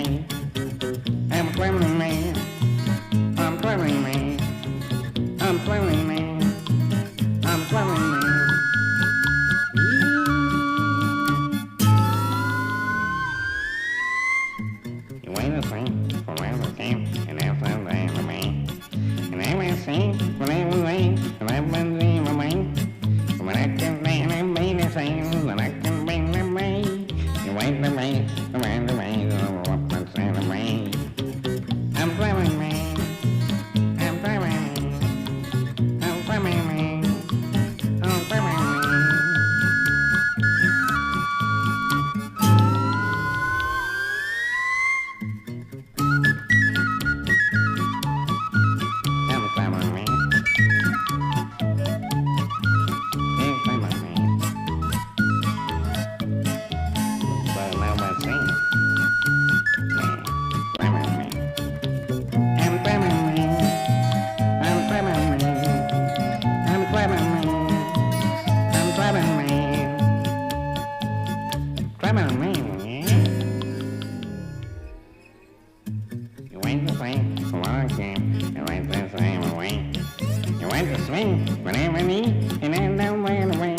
away. I'm a traveling man. I'm traveling man. I'm traveling man. I'm traveling man. You wait a thing forever came and after they were me. And I will sing whatever way and I've been dreaming away. But I can stand and be the same that I can bring them away. You wait the way, the man, the way, the what I stand away. I'm traveling man. I'm traveling man. I'm traveling man. I'm traveling man. I'm traveling man. I'm traveling man. But now I sing. Traveling man. I'm traveling man. I'm traveling man. I'm traveling man. I'm traveling man. Traveling man. You wait to play for what I came. You wait to say away. You wait to swing whenever I need, and I don't run away.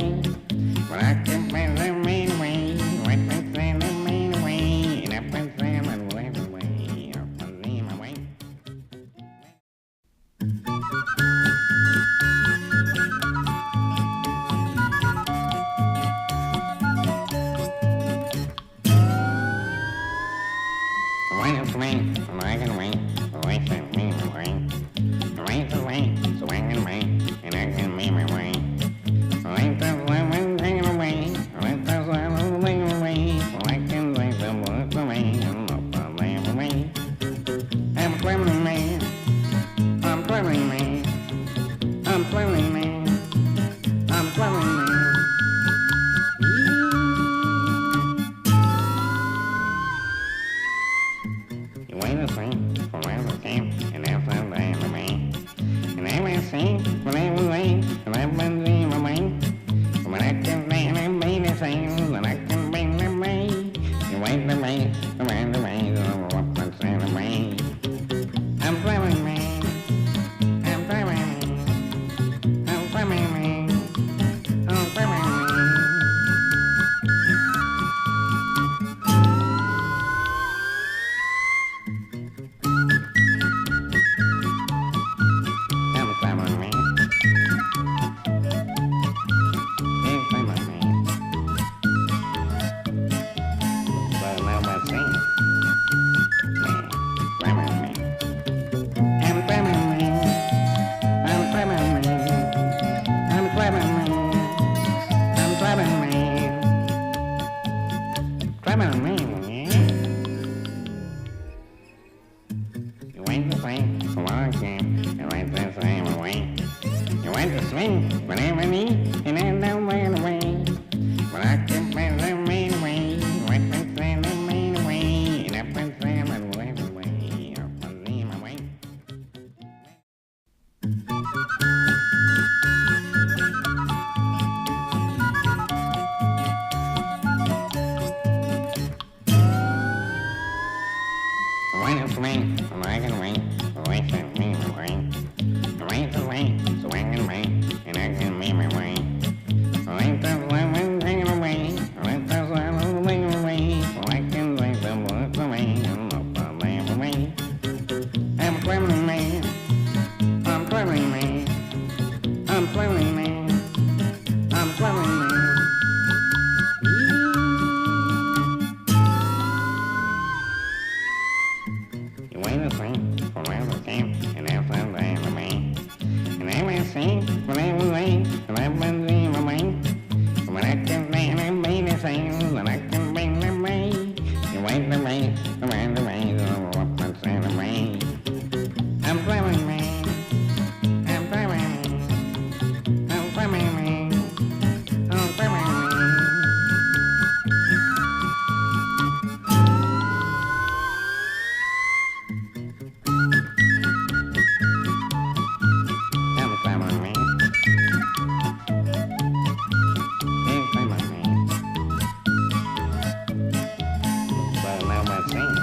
But I can play the main way. You wait to say the main way, and I can say the main way. Up and leave my way. Wait up for me, and I can wait. Wait for me away. Wait away, so I can wait, and I can be my way. Wait till I'm hanging away. Wait till I'm moving away. So I can wait the words away, and not the name away. I'm a traveling man. I'm traveling man. I'm traveling man. I'm traveling man. You wait a thing forever came and after they were me. And I will sing whatever way and I've been dreaming away. But I can stand and be the same that I can bring them away. You wait the way, the man, the way, the what I stand away. I'm traveling man. I'm traveling man. I'm traveling man. I'm traveling man. I'm traveling man. I'm traveling man. But now I sing. Traveling man. I'm traveling man. I'm traveling man. I'm traveling man. I'm traveling man. Traveling man. You wait to play for what I came, you wait to say away. You wait to swing whenever I need, and I don't run away. But I can play the main way. You wait to say the main way, and I can say the way, up and leave my way. Wait up for me, and I can wait. Wait for me away. Wait away, so I can wait, and I can be my way. Wait till I'm hanging away. Wait till I'm moving away. So I can wait the words away, and not the name away. I'm a traveling man. I'm traveling man. I'm traveling man. I'm traveling man. You wait a thing forever came and after they were me. And I will sing whatever way and I've been dreaming away. But I can stand and be the same that I can bring them away. You wait the way, the man, the way, the what I stand away. I'm traveling man. I'm traveling man. I'm traveling man. I'm traveling man. I'm traveling man. I'm traveling man. But now I sing.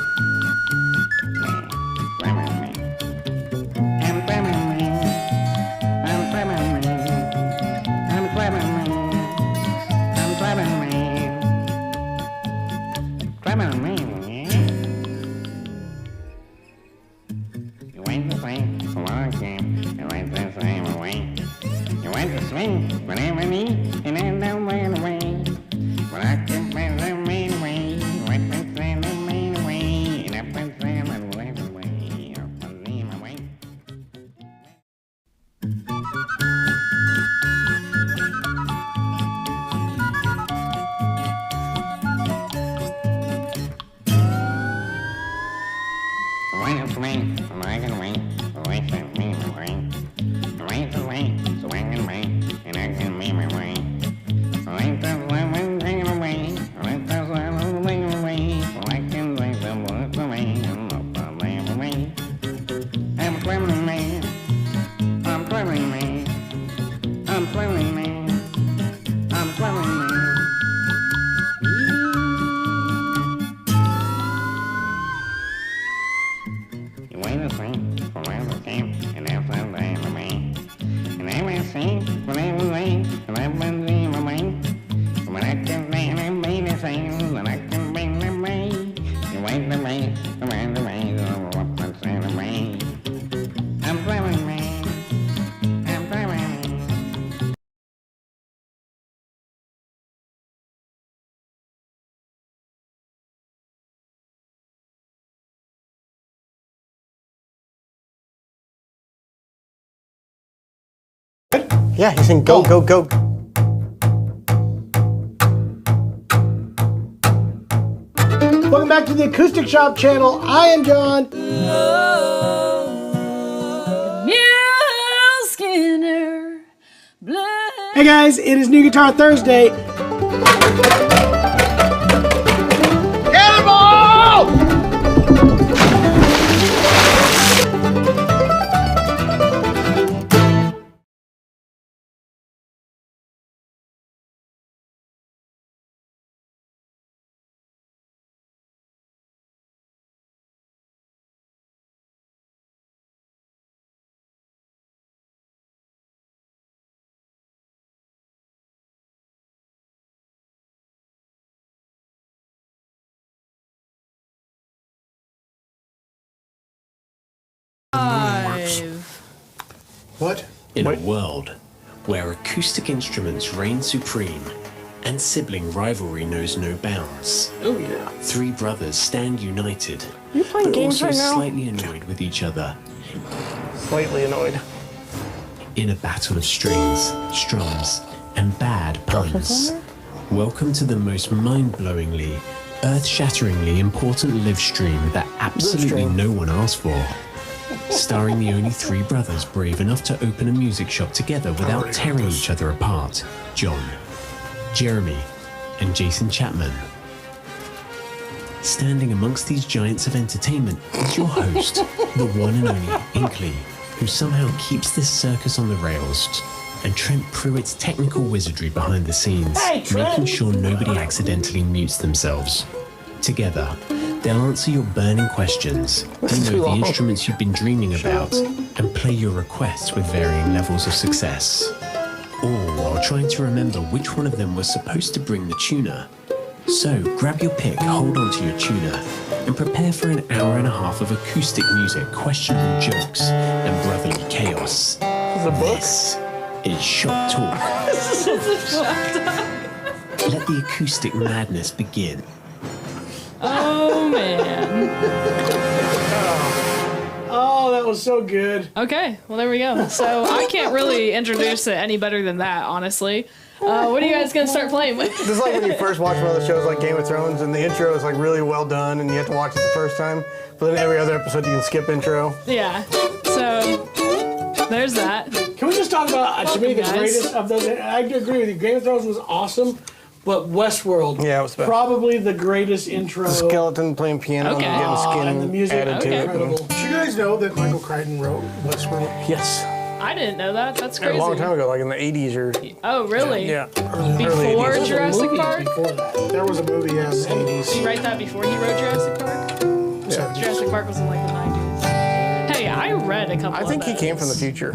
waiting for me, so I can wait. Wait for me, wait. Wait to wait, so I can wait, and I can make my way. Wait the lemon, take it away. Wait the lemon, take it away, so I can take the words away and not the lamb away. I'm traveling man. I'm traveling man. I'm traveling man. I'm traveling man. You wait a second for my camp, and after that I'm away. And I will see what I will wait, and I will see my way. When I can stand and be the same, then I can bring them away. You wait the way, the way, the way, what I stand away. I'm traveling man. I'm traveling man. Yeah, he's saying go, go, go. Welcome back to the Acoustic Shop channel. I am John. Skinner, Hey guys, it is New Guitar Thursday. Cannonball! What? In a world where acoustic instruments reign supreme and sibling rivalry knows no bounds, Oh yeah. three brothers stand united, You playing but games also right now? slightly annoyed with each other Slightly annoyed. in a battle of strings, strums, and bad puns. Welcome to the most mind-blowingly, earth-shatteringly important live stream that absolutely stream. no one asked for. Starring the only three brothers brave enough to open a music shop together without tearing each other apart: John, Jeremy, and Jason Chapman. Standing amongst these giants of entertainment is your host, the one and only Inkley, who somehow keeps this circus on the rails, and Trent Pruitt's technical wizardry behind the scenes, making sure nobody accidentally mutes themselves. Together, they'll answer your burning questions, demo the instruments you've been dreaming about, and play your requests with varying levels of success. All while trying to remember which one of them was supposed to bring the tuner. So grab your pick, hold on to your tuner, and prepare for an hour and a half of acoustic music, questionable jokes, and brotherly chaos. This is Shop Talk. Let the acoustic madness begin. Oh man. Oh, that was so good. Okay, well there we go. So I can't really introduce it any better than that, honestly. What are you guys gonna start playing with? This is like when you first watch one of the shows like Game of Thrones and the intro is like really well done and you have to watch it the first time, but then every other episode you can skip intro. Yeah. So there's that. Can we just talk about, to me, the Guys. greatest of those? I agree with you. Game of Thrones was awesome, but Westworld, Yeah, it was best. probably the greatest intro. The skeleton playing piano Okay. and getting skin and the music added Okay. to it. incredible. Did you guys know that Michael Crichton wrote Westworld? Yes. I didn't know that. That's A crazy. long time ago, like in the 80s or... Oh really? Yeah. Before There Jurassic were movies Park? Before that. There was a movie in the 80s. Did you write that before he wrote Jurassic Park? Jurassic Park was in like the 90s. Hey, I read a couple I think of he those. came from the future.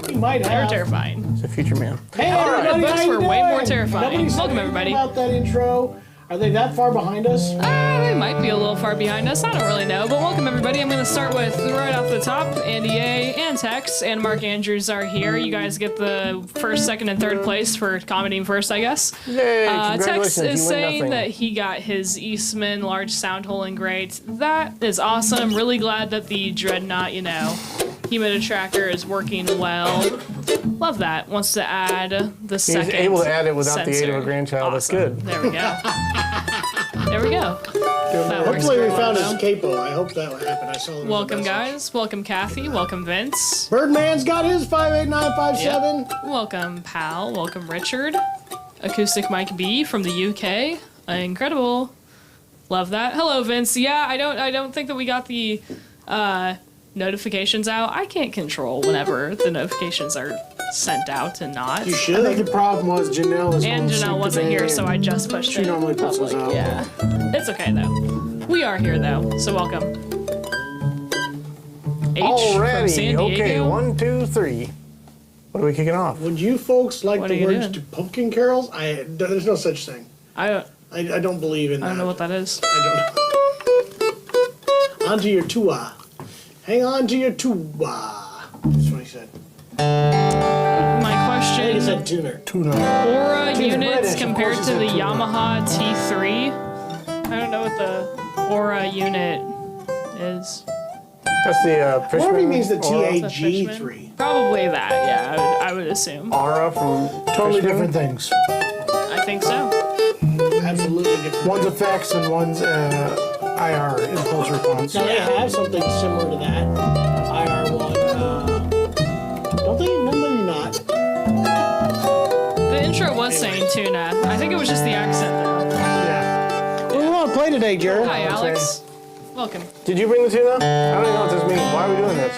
He might They were have. terrifying. He's a future man. Hey, The everybody, books how you were way more doing? terrifying. Nobody said Welcome, anything everybody. about that intro. Are they that far behind us? They might be a little far behind us. I don't really know. But welcome, everybody. I'm going to start with right off the top. Andy A. and Tex and Mark Andrews are here. You guys get the first, second, and third place for commenting first, I guess. Yay, Tex congratulations, is you win saying nothing. that he got his Eastman large sound hole in great. That is awesome. I'm really glad that the Dreadnought, Humidity tracker is working well. Love that. Wants to add the second able to add it without the aid of a sensor. grandchild. That's Awesome. good. There we go. There we go. That works Hopefully we very found well. his capo. I hope that happened. I saw them. Welcome, guys. Welcome, Kathy. Welcome, Vince. Birdman's got his 58957. Welcome, Pal. Welcome, Richard. Acoustic Mike B from the UK. Incredible. Love that. Hello, Vince. Yeah, I don't think that we got the notifications out. I can't control whenever the notifications are sent out and not. You should. I think the problem was Janelle was And Janelle wasn't here, so I just pushed She it normally puts public. those out. Yeah. It's okay, though. We are here, though, so welcome. H from San Alrighty. Diego. Okay, 1, 2, 3. What are we kicking off? Would you folks like What are the you words doing? to pumpkin carols? There's no such thing. I I don't believe in that. don't know what that is. I don't know. Onto your tua. Hang on to your tua. That's what he said. My I think he said question, tuner. Aura He's units British, of compared course to he the said tuner. Yamaha T3? I don't know what the Aura unit is. That's the Fishman. Whatever he means the Aura. TAG3. Probably that, yeah, I would assume. Aura from Totally Fishman. different things. I think so. Absolutely different. One's effects and one's IR, impulse response. Now they have something similar to that. IR1. Don't they? No, maybe not. The intro was saying tuna. I think it was just the accent, though. Yeah. What do you want to play today, Jared? Hi, Alex. Welcome. Did you bring the tuna? I don't even know what this means. Why are we doing this?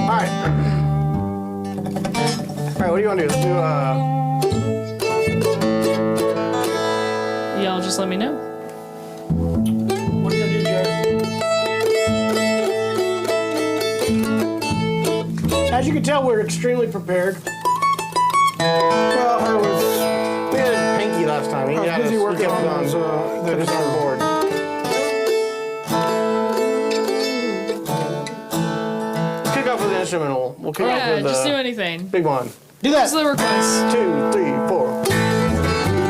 Alright. Alright, what do you want to do? Let's do, Y'all just let me know. What are you gonna do, Jared? As you can tell, we're extremely prepared. well, we had Pinky last time. He I was had busy us working on those, finished our board. Kick off with the instrumental. We'll kick off Yeah, with just do the anything. big one. Do That's that. the request. 2, 3, 4.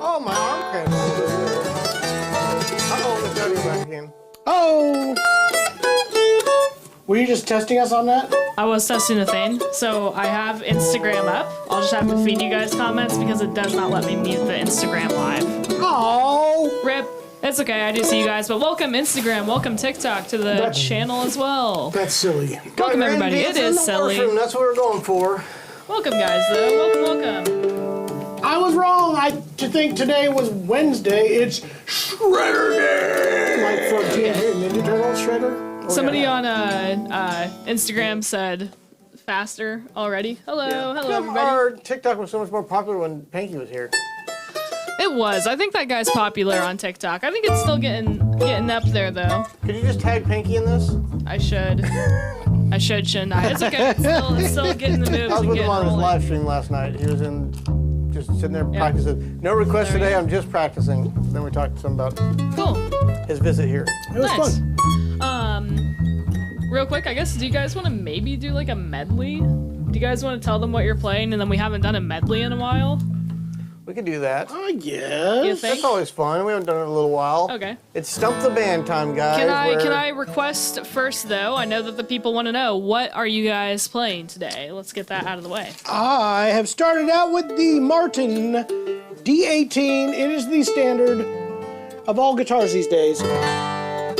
Oh, my arm cramp. Uh-oh, let's go back again. Oh! Were you just testing us on that? I was testing the thing, so I have Instagram up. I'll just have to feed you guys comments because it does not let me mute the Instagram live. Oh! Rip. It's okay, I do see you guys, but welcome Instagram, welcome TikTok to the channel as well. That's silly. Welcome everybody, it is silly. That's what we're going for. Welcome guys though, welcome. I was wrong. To think today was Wednesday. It's Shredder Day. Like from Teenage Mutant Ninja Turtles Shredder. Somebody on Instagram said faster already. Hello, everybody. Our TikTok was so much more popular when Panky was here. It was. I think that guy's popular on TikTok. I think it's still getting up there though. Could you just tag Panky in this? I should. Shouldn't I? It's okay. It's still getting the moves. I was and with him getting on his rolling. live stream last night. He was just sitting there practicing. No requests There we today. go. I'm just practicing. Then we talked to him about Cool. his visit here. It was Nice. fun. Real quick, I guess, do you guys want to maybe do like a medley? Do you guys want to tell them what you're playing, and then we haven't done a medley in a while? We could do that. You Yes. think? That's always fun. We haven't done it in a little while. Okay. It's Stump the Band time, guys. Can I request first though? I know that the people want to know, what are you guys playing today? Let's get that out of the way. I have started out with the Martin D18. It is the standard of all guitars these days.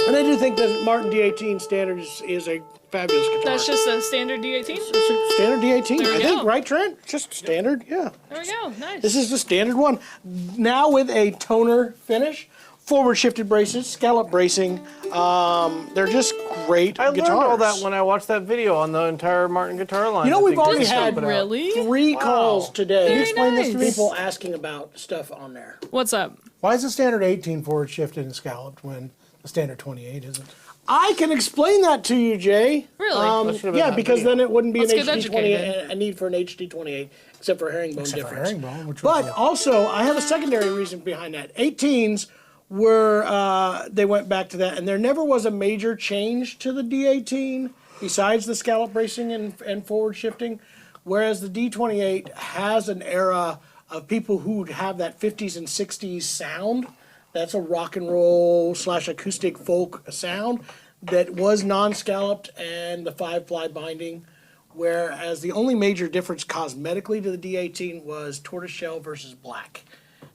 And I do think that Martin D18 standard is a fabulous guitar. That's just a standard D18? It's a standard D18, There we I think, go. right, Trent? Just standard, yeah. There we go. Nice. This is the standard one. Now with a toner finish, forward shifted braces, scallop bracing. They're just great I guitars. learned all that when I watched that video on the entire Martin guitar line. You know, that we've they already just had put out. Really? 3 calls today. Very Explain this to nice. people asking about stuff on there. What's up? Why is the standard 18 forward shifted and scalloped when the standard 28 isn't? I can explain that to you, Jay. Really? That should've been Yeah, that because video. then it wouldn't be Let's an get HD28, educated. a need for an HD28, except for herringbone Except for difference. herringbone, which was But also, I have a secondary reason behind that. 18s were, they went back to that, and there never was a major change to the D18 besides the scallop bracing and forward shifting, whereas the D28 has an era of people who have that 50s and 60s sound. That's a rock and roll / acoustic folk sound that was non-scalloped and the 5-ply binding, whereas the only major difference cosmetically to the D18 was tortoiseshell versus black.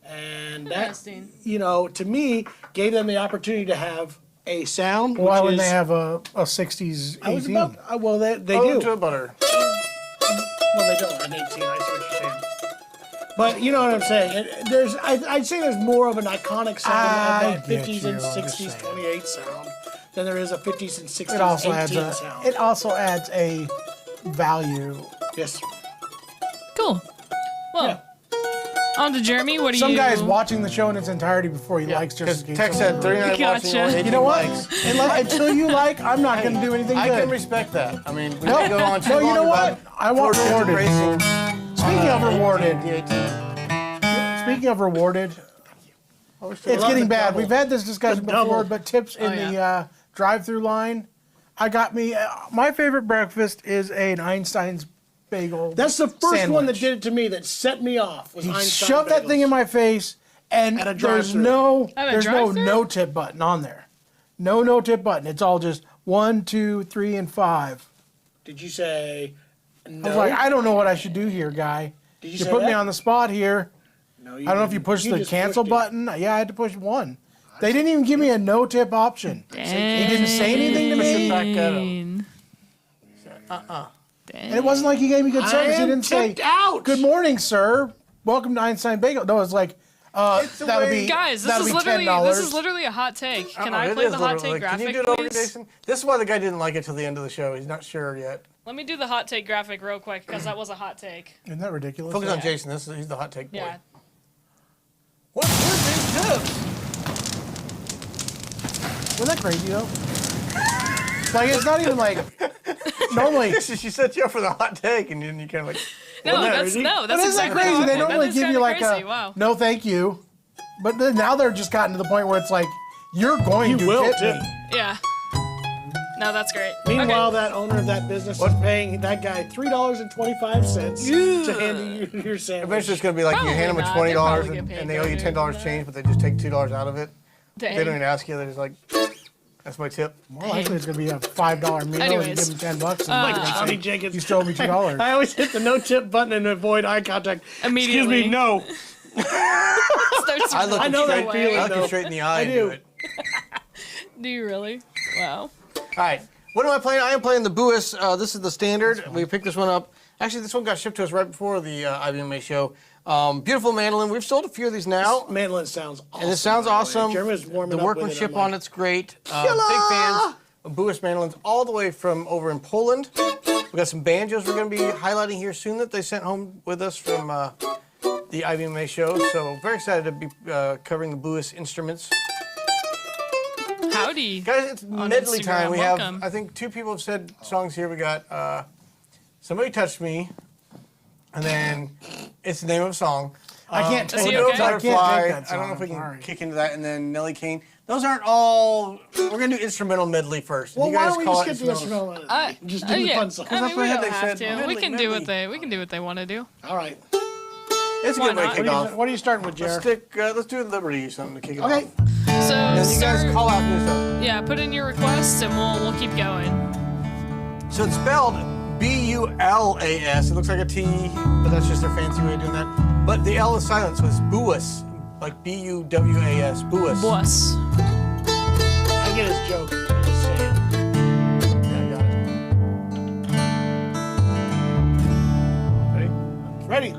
And that, Interesting. to me, gave them the opportunity to have a sound. Why which wouldn't they is- have a 60s 18? I was about, well, they Oh, do. to a butter. Well, they don't on 18. I see what you're saying. But you know what I'm saying. I'd say there's more of an iconic sound I of that get 50s you, and I'm just 60s saying. 28 sound than there is a 50s and 60s It also 18 adds sound. it also adds a value. Yes. Cool. Well, on to Jeremy. What do Some you... guy's watching the show in its entirety before he likes Because just in case Tech someone- said 39 Gotcha. watching or 18 You know what? likes. Until you like, I'm not going to do anything I good. can respect that. I mean, we may go on too No, you long know about what? I want forward rewarded. racing. Speaking of rewarded, D18. speaking of rewarded, it's love getting the bad. double. We've had this discussion The double. before, but tips in the drive-through line. I got me. My favorite breakfast is an Einstein's bagel. That's the first one that sandwich. did it to me that set me off. Was He Einstein shoved that bagels. thing in my face, and At a there's drive-thru. no At a there's no drive-thru? no tip button on there. No tip button. It's all just 1, 2, 3, and 5. Did you say no? I was like, I don't know what I should do here, guy. Did you You say put me that? on the spot here. No, I don't know if you pushed the just cancel pushed it. button. Yeah, I had to push 1. They didn't even give me a no tip option. He didn't say anything to me. Back at him. And it wasn't like he gave me good service. He am didn't say, tipped out. "Good morning, sir. Welcome to Einstein Bagel." No, it was like, that'll be Guys, this that'll is be literally $10. this is literally a hot take. Can I It play is the hot literally. take graphic, Can you do it over, please? Jason? This is why the guy didn't like it till the end of the show. He's not sure yet. Let me do the hot take graphic real quick because that was a hot take. Isn't that ridiculous? Focus on Jason. He's the hot take boy. Yeah. What's your big tips? Wasn't that crazy though? Like it's not even like normally. She set you up for the hot take, and then you kind of like. No, Wasn't that that's crazy? no, But that's isn't that exactly crazy? what They I meant. normally That is give you kinda like crazy. a Wow. no, thank you. But then now they're just gotten to the point where it's like you're going to will tip tip. me. Yeah. No, that's great. Meanwhile, Okay. that owner of that business is paying that guy $3.25 to hand you your sandwich. Eventually, it's going to be like Probably you hand them a not. $20 They probably and, get paid and they owe you better, $10 but- change, but they just take $2 out of it. Dang. They don't even ask you. They're just like, "That's my tip." More likely it's gonna be a $5 meal and you Anyways. give them $10 and like you Johnny say, Jenkins. you still owe me $2. I always hit the no tip button and avoid eye contact. Immediately. Excuse me, no. Starts I look running I know that straight, away. feeling. I look though. you straight in the eye I and do. do it. Do you really? Wow. All right. What am I playing? I am playing the Buis. This is the standard. We picked this one up. Actually, this one got shipped to us right before the IBMA show. Beautiful mandolin. We've sold a few of these now. Mandolin sounds awesome. And it sounds by the way. awesome. Jeremy was warming The up with it. workmanship I'm like, on it's great. Big fans. Bourgeois mandolins all the way from over in Poland. We got some banjos we're going to be highlighting here soon that they sent home with us from the IBMA show. So very excited to be covering the Bourgeois instruments. Howdy. Guys, it's On medley Instagram. time. We Welcome. have, I think, 2 people have said songs here. We got Somebody Touched Me, and then It's the Name of a Song. I can't Is take he it. okay? I can't take Butterfly. that song. I don't know if we I'm can sorry. kick into that, and then Nellie Kane. Those aren't all. We're gonna do instrumental medley first. Well, you why guys don't we call just it get the instrumental. instrumental? Just do the yeah. fun song. I mean, That's we what don't they have said. to. We Medley, can do medley. what they want to do. All right. It's a Why good way to not? kick off. What are you starting with, Let's Jared? let's do Liberty or something to kick it Okay. off. So And you guys start, call out new stuff. yeah, put in your requests and we'll keep going. So it's spelled B-U-L-A-S. It looks like a T, but that's just their fancy way of doing that. But the L is silent, so it's Bourgeois, like B-U-W-A-S, Bourgeois. Boss. I get his joke. I'm just saying. Yeah, I got it. Ready? Ready?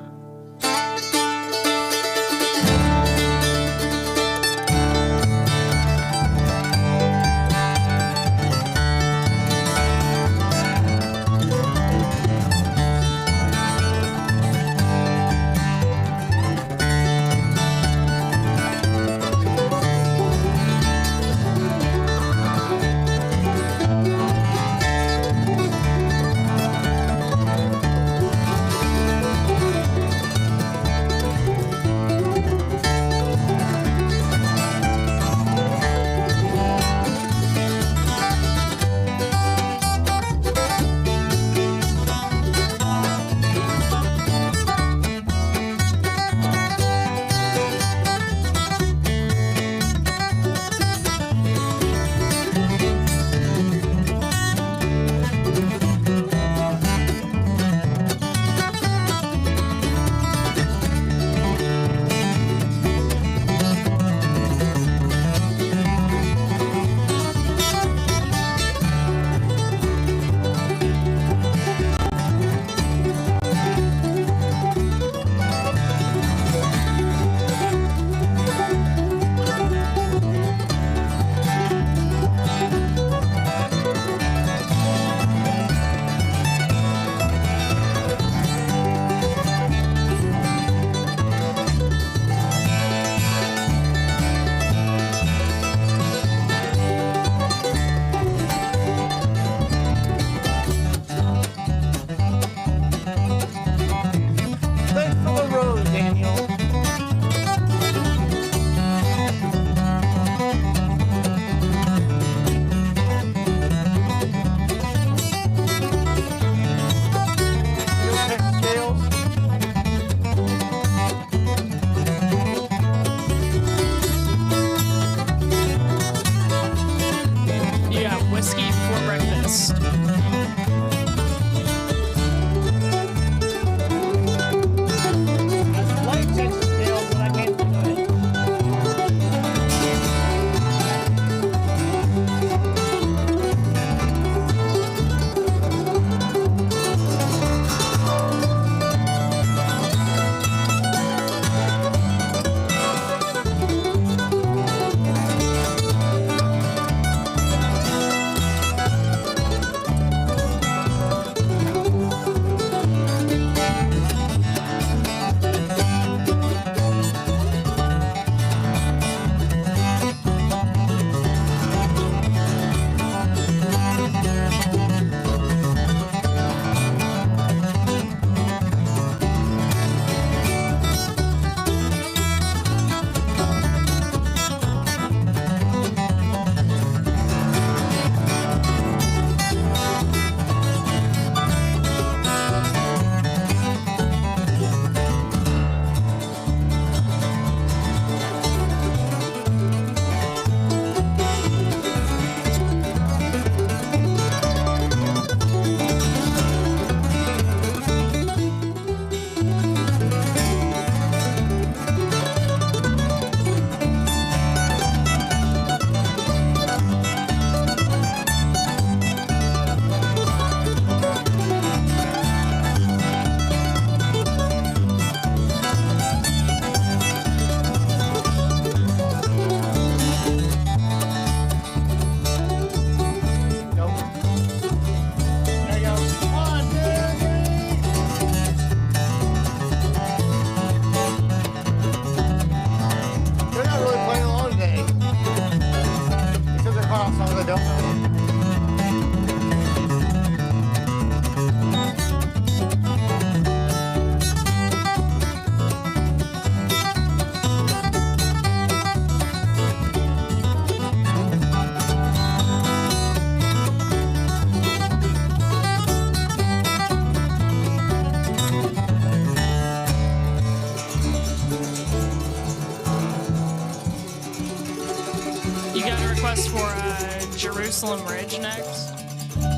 Jerusalem Ridge next.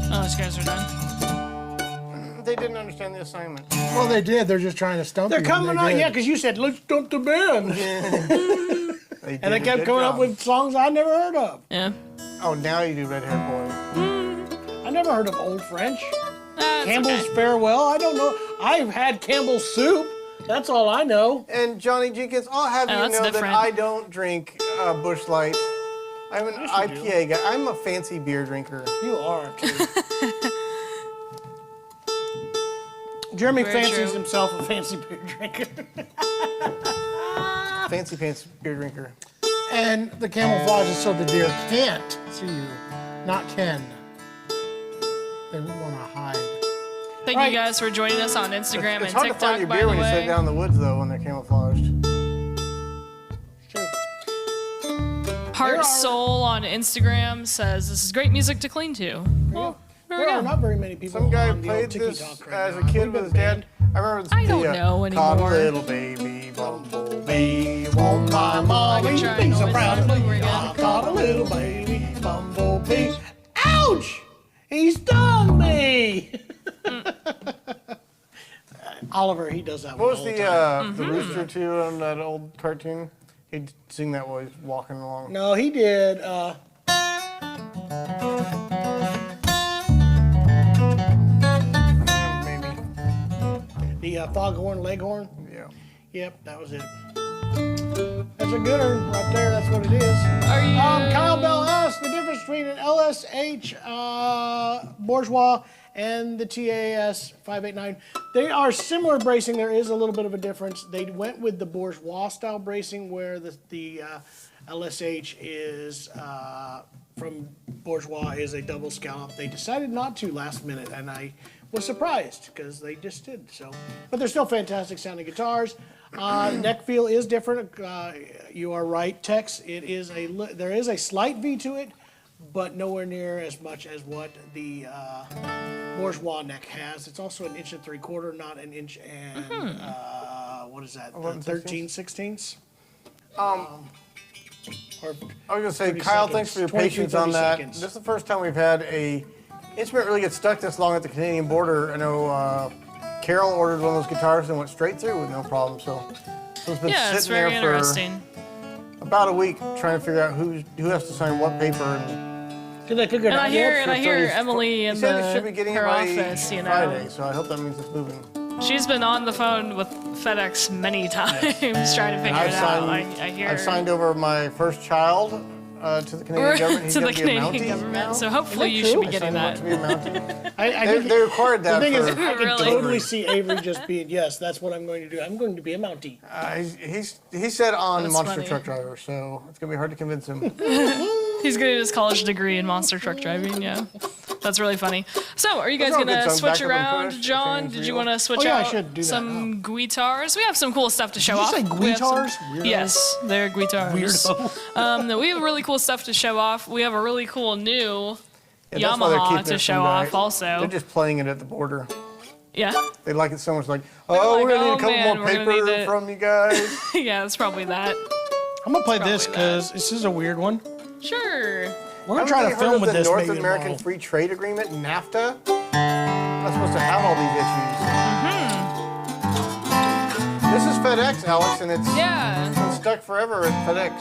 Oh, those guys are done. They didn't understand the assignment. Well, they did. They're just trying to stump They're you. coming out, yeah, because you said, let's dump the band. And they kept coming up with songs I never heard of. Yeah. Oh, now you do Red Hair Boy. I never heard of Old French. It's Campbell's okay. Farewell. I don't know. I've had Campbell's Soup. That's all I know. And Johnny Jenkins, I'll have you that's know different. that I don't drink Busch Light. I'm an IPA guy. I'm a fancy beer drinker. You are, too. Jeremy Very fancies true. himself a fancy beer drinker. Fancy pants beer drinker. And the camouflage is so the deer can't see you, not can. They want to hide. Thank you guys for joining us on Instagram It's and hard to find TikTok, your by beer the when you sit way. down in the woods, though, when they're camouflaged. Heart Soul on Instagram says, this is great music to clean to. Well, there we There are go. not very many people Some guy on the old played this TikTok right as now. a kid We've with been his dad. banned. I remember I don't know Caught a anymore. little baby bumblebee, won't my mommy can try be so noise proud of over me? again. I caught a little baby bumblebee. Ouch! He stung me! Oliver, he does that What one was all the time. the rooster too on that old cartoon? He'd sing that while he's walking along. No, he did. Maybe. The foghorn leghorn. Yeah. Yep, that was it. That's a good one right there. That's what it is. Are you... Kyle Bell asked the difference between an LSH Bourgeois and the TAS 589. They are similar bracing. There is a little bit of a difference. They went with the Bourgeois style bracing, where the LSH is from Bourgeois is a double scallop. They decided not to last minute, and I was surprised because they just did. So, but they're still fantastic sounding guitars. Neck feel is different. You are right, Tex. It is there is a slight V to it, but nowhere near as much as what the Bourgeois neck has. It's also an 1 3/4 inch, not an inch and what is that? 13 16ths. Or I was gonna say, 30 Kyle, seconds, thanks for your 22, patience on 30 that. seconds. This is the first time we've had a instrument really get stuck this long at the Canadian border. I know Carol ordered one of those guitars and went straight through with no problem. So it's been Yeah, it's sitting very there for interesting. about a week trying to figure out who has to sign what paper. And did they figure it And I out hear, yet? and I hear Emily he in said it should be getting her it by office, you know. Friday, so I hope that means it's moving. She's been on the phone with FedEx many times trying to figure it out. I hear I've signed over my first child to the Canadian government. He's to the gonna be a Canadian Mountie government. now. So hopefully you true? should be I getting signed him up that. to be a Mountie. I They required the that thing is, for. I can Really? totally see Avery just being, yes, that's what I'm going to do. I'm going to be a Mountie. He said on That's Monster funny. Truck Driver, so it's gonna be hard to convince him. He's getting his college degree in monster truck driving, yeah. That's really funny. So, are you guys Those are all going good to songs. switch Back Up and around? Push, John, Everything's did you Real. want to switch Oh, yeah, I out should do that, some guitars? We have some cool stuff to show you off. say We have some- guitars? Weirdo. Yes, they're guitars. Weirdo. We have really cool stuff to show off. We have a really cool new Yeah, that's why they're Yamaha keeping to it show from off They're also. just playing it at the border. Yeah, They like it so much. Like, like, we're gonna need oh, a couple man, more we're gonna need paper it." from you guys. yeah, it's probably that. I'm going to play this Probably that. because this is a weird one. Sure. We're going to try to Haven't you film heard with of the this North maybe American tomorrow. Free Trade Agreement, NAFTA? Not supposed to have all these issues. This is FedEx, Alex, and it's Yeah. been stuck forever at FedEx.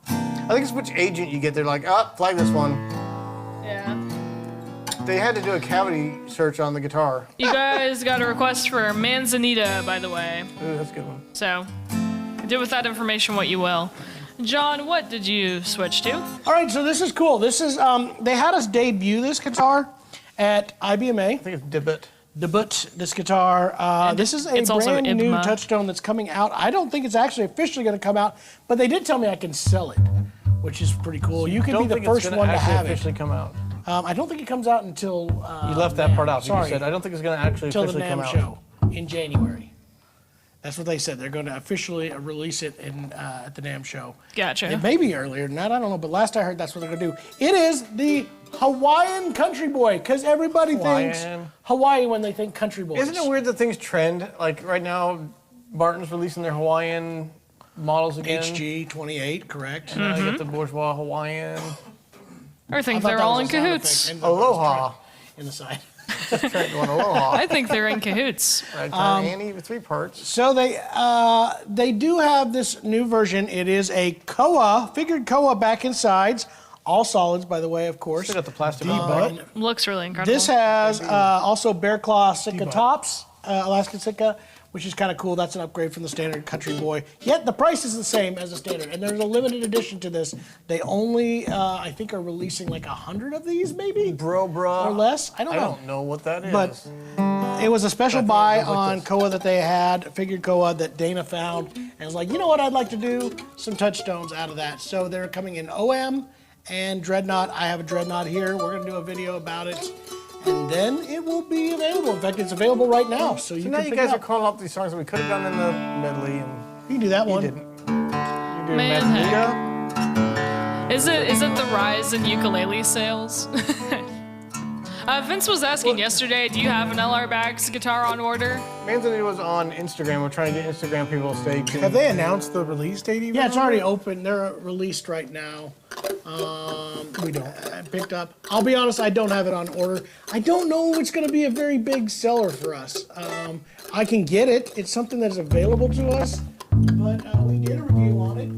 I think it's which agent you get. They're like, flag this one. Yeah. They had to do a cavity search on the guitar. You guys got a request for Manzanita, by the way. Ooh, that's a good one. So, do with that information what you will. John, what did you switch to? All right, so this is cool. This is, they had us debut this guitar at IBMA. I think it's Dibbit. This guitar. This is a it's also brand new IBMA. Touchstone that's coming out. I don't think it's actually officially going to come out, but they did tell me I can sell it, which is pretty cool. You can Don't be the think it's first gonna one to actually have it. officially come out. I don't think it comes out until You left that part out. You sorry. said I don't think it's going to actually until the officially come NAMM out. show in January. That's what they said. They're going to officially release it at the NAMM show. Gotcha. It may be earlier than that. I don't know. But last I heard, that's what they're going to do. It is the Hawaiian Country Boy, because everybody thinks Hawaiian. Hawaii when they think country boys. Isn't it weird that things trend? Like right now, Martin's releasing their Hawaiian models again. HG 28, correct? You get the Bourgeois Hawaiian. I think thought they're that all was in a sound cahoots. effect. Aloha. In the side. Trent going aloha. I think they're in cahoots. Ragtime Annie with 3 parts. So they do have this new version. It is a koa, figured koa back and sides, all solids, by the way, of course. Still got the plastic on the bottom. Looks really incredible. This has also bear claw Sitka tops, Alaskan Sitka, which is kind of cool. That's an upgrade from the standard Country Boy. Yet the price is the same as the standard, and there's a limited edition to this. They only, I think, are releasing like 100 of these, maybe, Bro. or less. I don't I know. don't know what that is. But it was a special I think it buy goes like on this. koa that they had, figured koa that Dana found, and was like, you know what, I'd like to do some touchstones out of that. So they're coming in OM and Dreadnought. I have a Dreadnought here. We're gonna do a video about it, and then it will be available. In fact, it's available right now, so you So now can you pick guys it are up. calling up these songs that we could have done in the medley, and You can do that you one. didn't. You did Man, Magneto. Is it the rise in ukulele sales? Vince was asking yesterday, do you have an LR Bags guitar on order? Manzanita was on Instagram. We're trying to get Instagram people to stay tuned. Have they announced the release date even? Yeah, it's already open. They're released right now. We don't. I picked up. I'll be honest, I don't have it on order. I don't know if it's going to be a very big seller for us. I can get it. It's something that's available to us, but we did a review on it.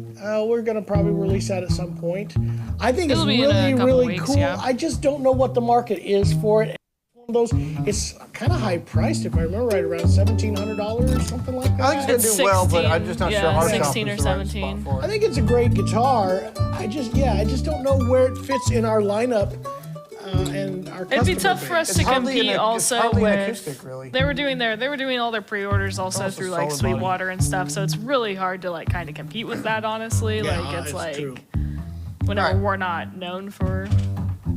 We're going to probably release that at some point. I think It'll be it's in a really, couple really weeks, cool. yeah. I just don't know what the market is for it. One of those, it's kind of high priced, if I remember right, around $1,700 or something like that. I think it's gonna do well, but I'm just not 16, sure yeah, hard 16 or is the right 17. spot for I it. think it's a great guitar. I just don't know where it fits in our lineup and our. It'd be customer tough for us base. to It's hardly compete it's also hardly an with. acoustic, really. They were doing all their pre-orders also Also through like solid body. Sweetwater and stuff, so it's really hard to like kind of compete with that. Honestly, Yeah, like it's like true. whenever Alright. we're not known for.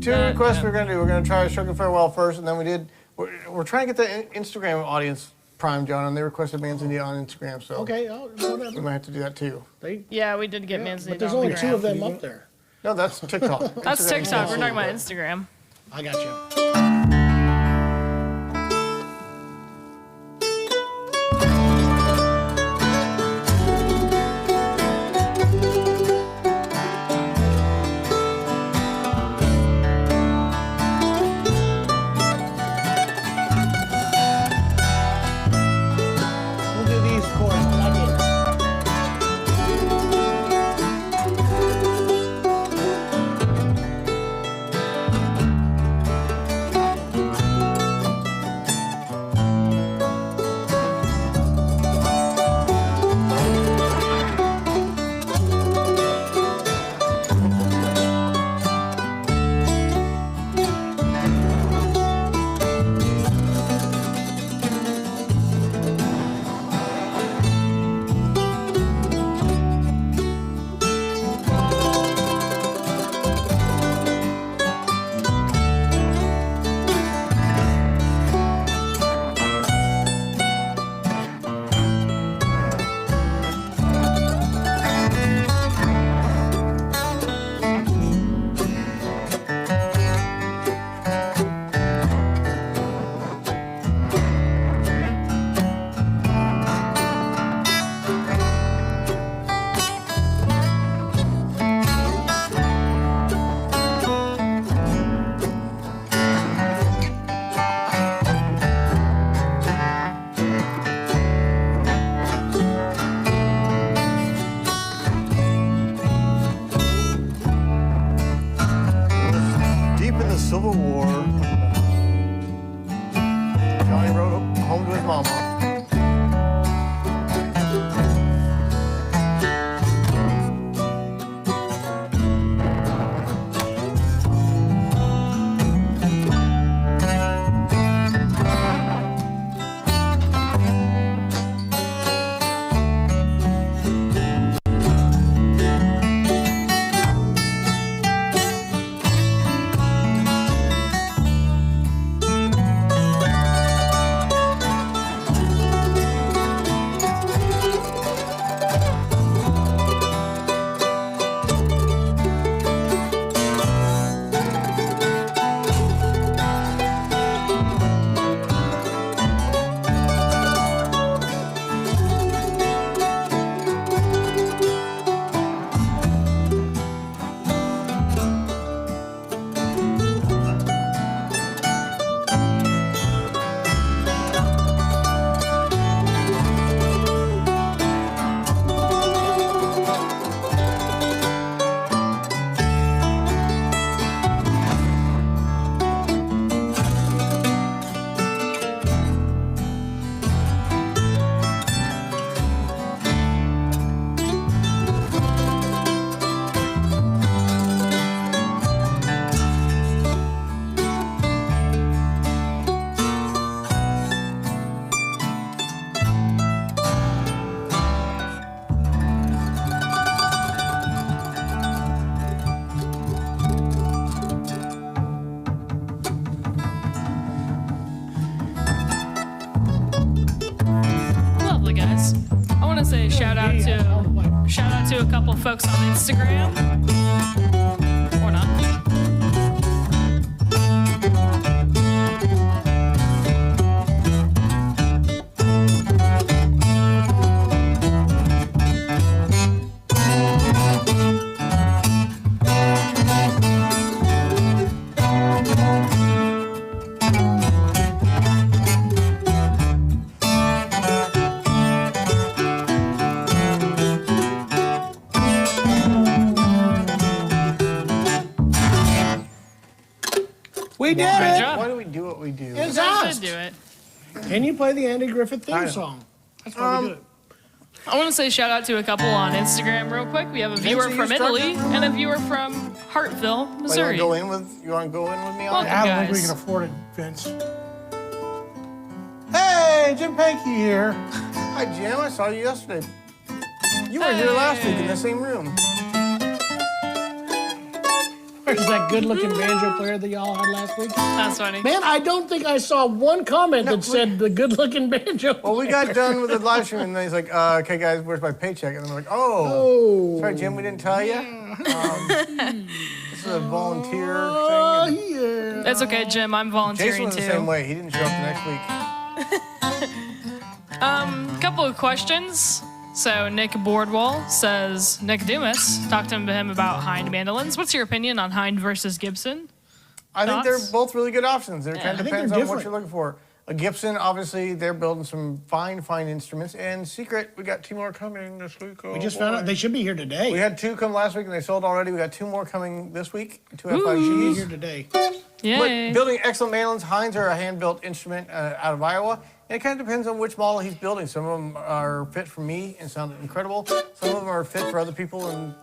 2 requests we're gonna do. We're gonna try Shook and Farewell first, and then we're trying to get the Instagram audience primed, John, and they requested Manzanita on Instagram, so Okay, we whatever. might have to do that too. Yeah, we did get But Manzanita. there's on only there. 2 of them up there. No, that's TikTok. That's Instagram TikTok. is We're talking about also- Instagram. I got you. We'll do these chorus. I like it. say shout out to a couple folks on Instagram. Or not. We did Good it. job. Why do we do what we do? It's You guys us. should do it. Can you play the Andy Griffith I theme know. song? That's probably good. I want to say shout out to a couple on Instagram real quick. We have a viewer Vince, from you start? Italy and a viewer from Hartville, You Missouri. want to go in with me on Welcome. that? I don't think we guys. can afford it, Vince. Hey, Jim Pankey here. Hi, Jim. I saw you yesterday. You were here last week in the same room. Where's that good-looking banjo player that y'all had last week? That's funny. Man, I don't think I saw one comment that said the good-looking banjo. Well, we got done with the live stream, and then he's like, okay, guys, where's my paycheck? And I'm like, oh. Sorry, Jim, we didn't tell you. This is a volunteer thing. Yeah. That's okay, Jim. I'm And volunteering Jason was the too. same way. He didn't show up the next week. Couple of questions. So Nick Boardwall says, Nick Dumas, talk to him about Hind mandolins. What's your opinion on Hind versus Gibson? I think they're Thoughts? both really good options. It kind I of think depends they're on what different. you're looking for. A Gibson, obviously, they're building some fine instruments. And secret, we got 2 more coming this week. We just found out they should be here today. We had 2 come last week, and they sold already. We got 2 more coming this week. 2 Be F5Gs. here today. Yay. But building excellent mandolins, Hinds are a hand-built instrument out of Iowa. And it kind of depends on which model he's building. Some of them are fit for me and sound incredible. Some of them are fit for other people and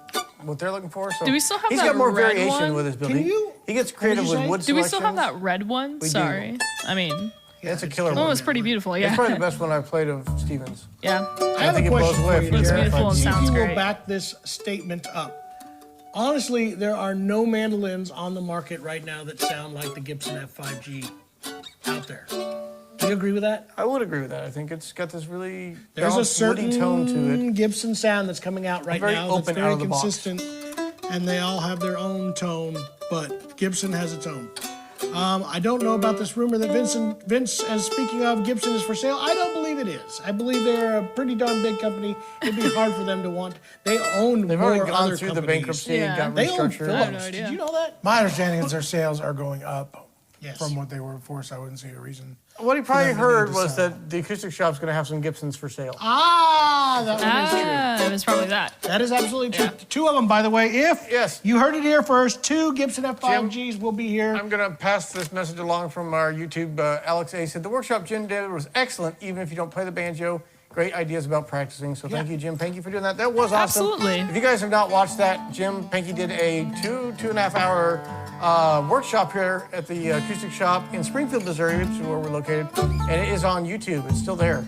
what they're looking for. So Do we still have he's that got more red variation one? with his building. Can you- He gets creative you with say? wood Do we still have selections. that red one? We do. Sorry. I mean, That's a killer that one. was pretty beautiful. It's Yeah. probably the best one I've played of Stevens. Yeah. I have think a it blows question away for you, if you It's Jared. beautiful and See if sounds you will great. back this statement up. Honestly, there are no mandolins on the market right now that sound like the Gibson F5G out there. Do you agree with that? I would agree with that. I think it's got this really There's a balanced, woody certain tone to it. Gibson sound that's coming out right Very now that's open out very of the box. consistent, and they all have their own tone, but Gibson has its own. I don't know about this rumor that Vince, as speaking of, Gibson is for sale. I don't believe it is. I believe they're a pretty darn big company. It'd be hard for them to want. They own They've more already gone other through companies. the bankruptcy and got They own restructured. Philips. no idea. Did you know that? My understanding is their sales are going up Yes. from what they were before, so I wouldn't see a reason. What he probably them to heard need to was sell. that the acoustic shop's going to have some Gibsons for sale. That one is true. Ah, it was probably that. That is absolutely true. 2 of them, by the way. If Yes. you heard it here first, 2 Gibson F5Gs will be here. I'm going to pass this message along from our YouTube. Alex A. said, the workshop Jim did was excellent, even if you don't play the banjo. Great ideas about practicing. So thank you, Jim. Thank you for doing that. That was awesome. Absolutely. If you guys have not watched that, Jim Panky did a 2.5 hour workshop here at the acoustic shop in Springfield, Missouri, which is where we're located. And it is on YouTube. It's still there.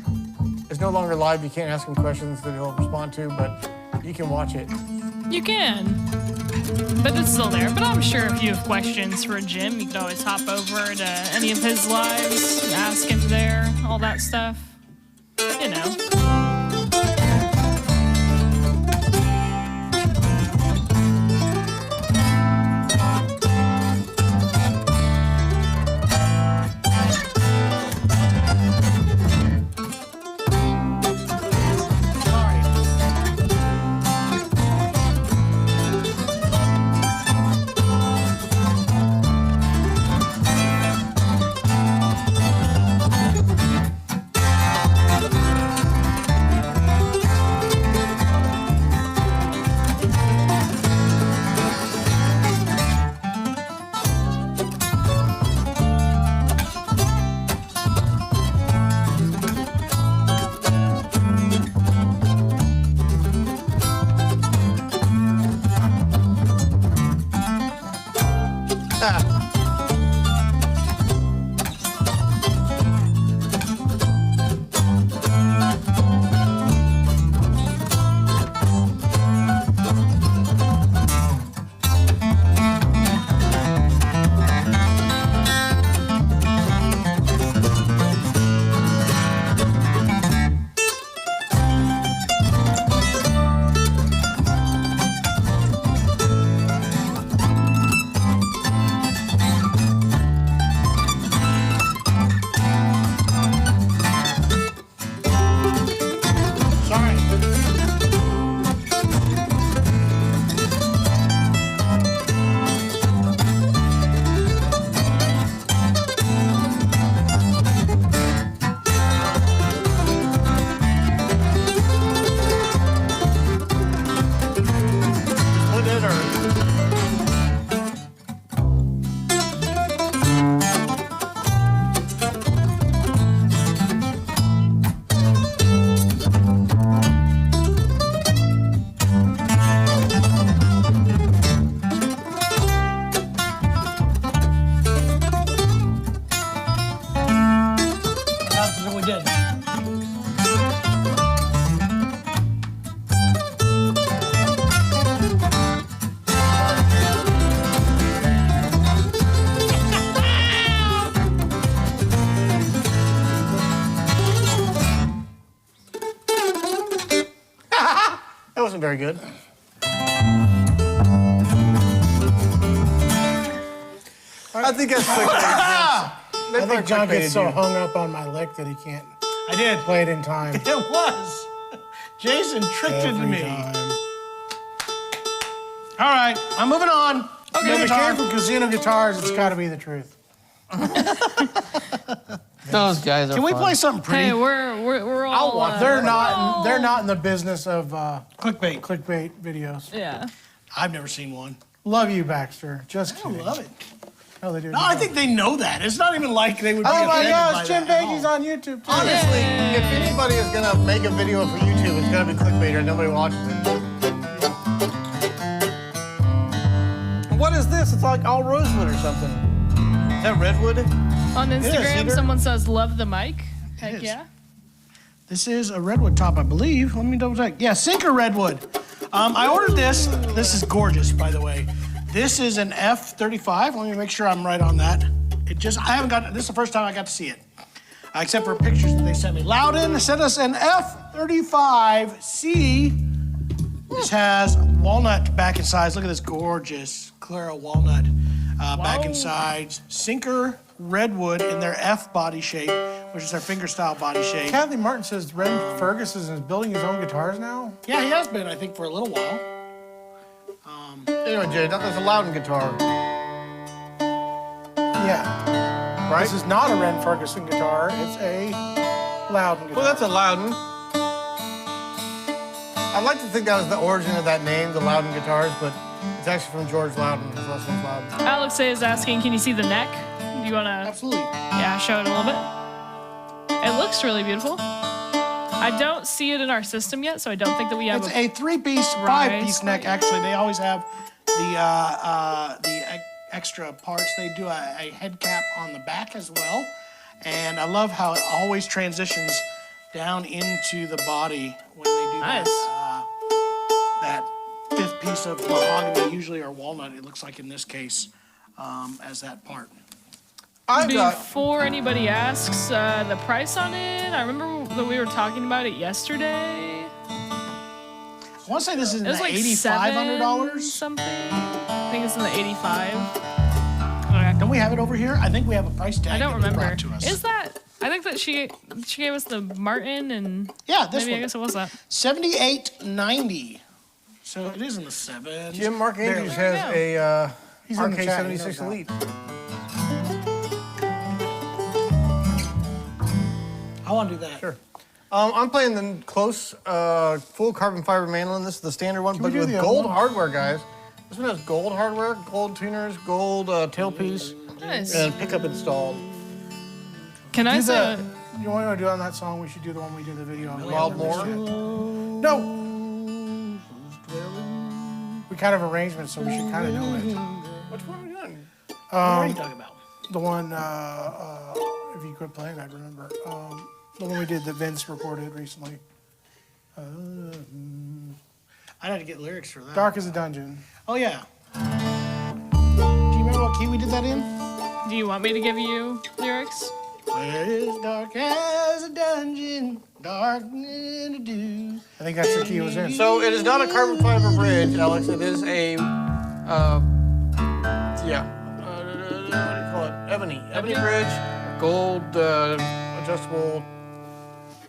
It's no longer live. You can't ask him questions that he'll respond to, but you can watch it. You can. But it's still there. But I'm sure if you have questions for Jim, you can always hop over to any of his lives and ask him there, all that stuff. You know. wasn't very good. I think that's I think John gets so hung up on my lick that he can't I did. play it in time. It was. Jason tricked Every me. time. All right, I'm moving on. Okay, if it came from Casino Guitars, it's got to be the truth. Those guys are Can we fun. play something pretty? Hey, we're all. They're not in the business of Clickbait. clickbait videos. Yeah. I've never seen one. Love you, Baxter. Just I kidding. love it. No, they do. No, I think they know that. It's not even like they would be Oh my offended by gosh, Jim that at Bankey's all. on YouTube too. Honestly, if anybody is gonna make a video for YouTube, it's gonna be clickbait or nobody watches it. What is this? It's like all rosewood or something. Is that redwood? On Instagram, either. someone says love the mic. Heck is. yeah. This is a redwood top, I believe. Let me double check. Yeah, Sinker redwood. I ordered this. This is gorgeous, by the way. This is an F35. Let me make sure I'm right on that. I haven't got, this is the first time I got to see it. Except for pictures that they sent me. Lowden sent us an F35C. This has walnut back and sides. Look at this gorgeous Clara walnut back and sides. Sinker redwood in their F body shape, which is their finger style body shape. Kathy Martin says Ren Ferguson is building his own guitars now. Yeah, he has been, I think, for a little while. Anyway, Jay, that's a Lowden guitar, Yeah. right? This is not a Ren Ferguson guitar. It's a Lowden guitar. Well, that's a Lowden. I'd like to think that was the origin of that name, the Lowden guitars, but it's actually from George Lowden. His last name's Lowden. Alex is asking, can you see the neck? Do you want to, Absolutely. yeah, show it a little bit? It looks really beautiful. I don't see it in our system yet, so I don't think that we have It's a three-piece, five-piece neck, actually. They always have the extra parts. They do a head cap on the back as well. And I love how it always transitions down into the body when they do Nice. that fifth piece of mahogany, usually, or walnut, it looks like in this case, as that part. I've got, Before anybody asks the price on it, I remember that we were talking about it yesterday. I want to say this is in It was the like $8,500. something. I think it's in the 85. Okay. Don't we have it over here? I think we have a price tag I don't that was remember. brought to us. Is that? I think that she gave us the Martin and Yeah, this maybe one. I guess it was that. $78.90. So it is in the sevens. Jim Mark Andrews Barely. has a He's in the chat, he RK76 knows that. Elite. I want to do that. Sure. I'm playing the close full carbon fiber mandolin. This is the standard one, but we do with the other gold one? hardware, guys. This one has gold hardware, gold tuners, gold tailpiece, Nice. and pickup installed. Can I Do say? the, you want to do on that song? We should do the one we did the video on. Wild Moor. No. We kind of arrangement, so we should kind of know it. Which one are we doing? What are you talking about? The one, if you quit playing, I'd remember. The one we did that Vince recorded recently. I'd have to get lyrics for that. Dark as a Dungeon. Oh, yeah. Do you remember what key we did that in? Do you want me to give you lyrics? Where is dark as a dungeon, dark in the dew. I think that's the key it was in. So it is not a carbon fiber bridge, Alex. It is a, what do you call it? Ebony bridge, gold adjustable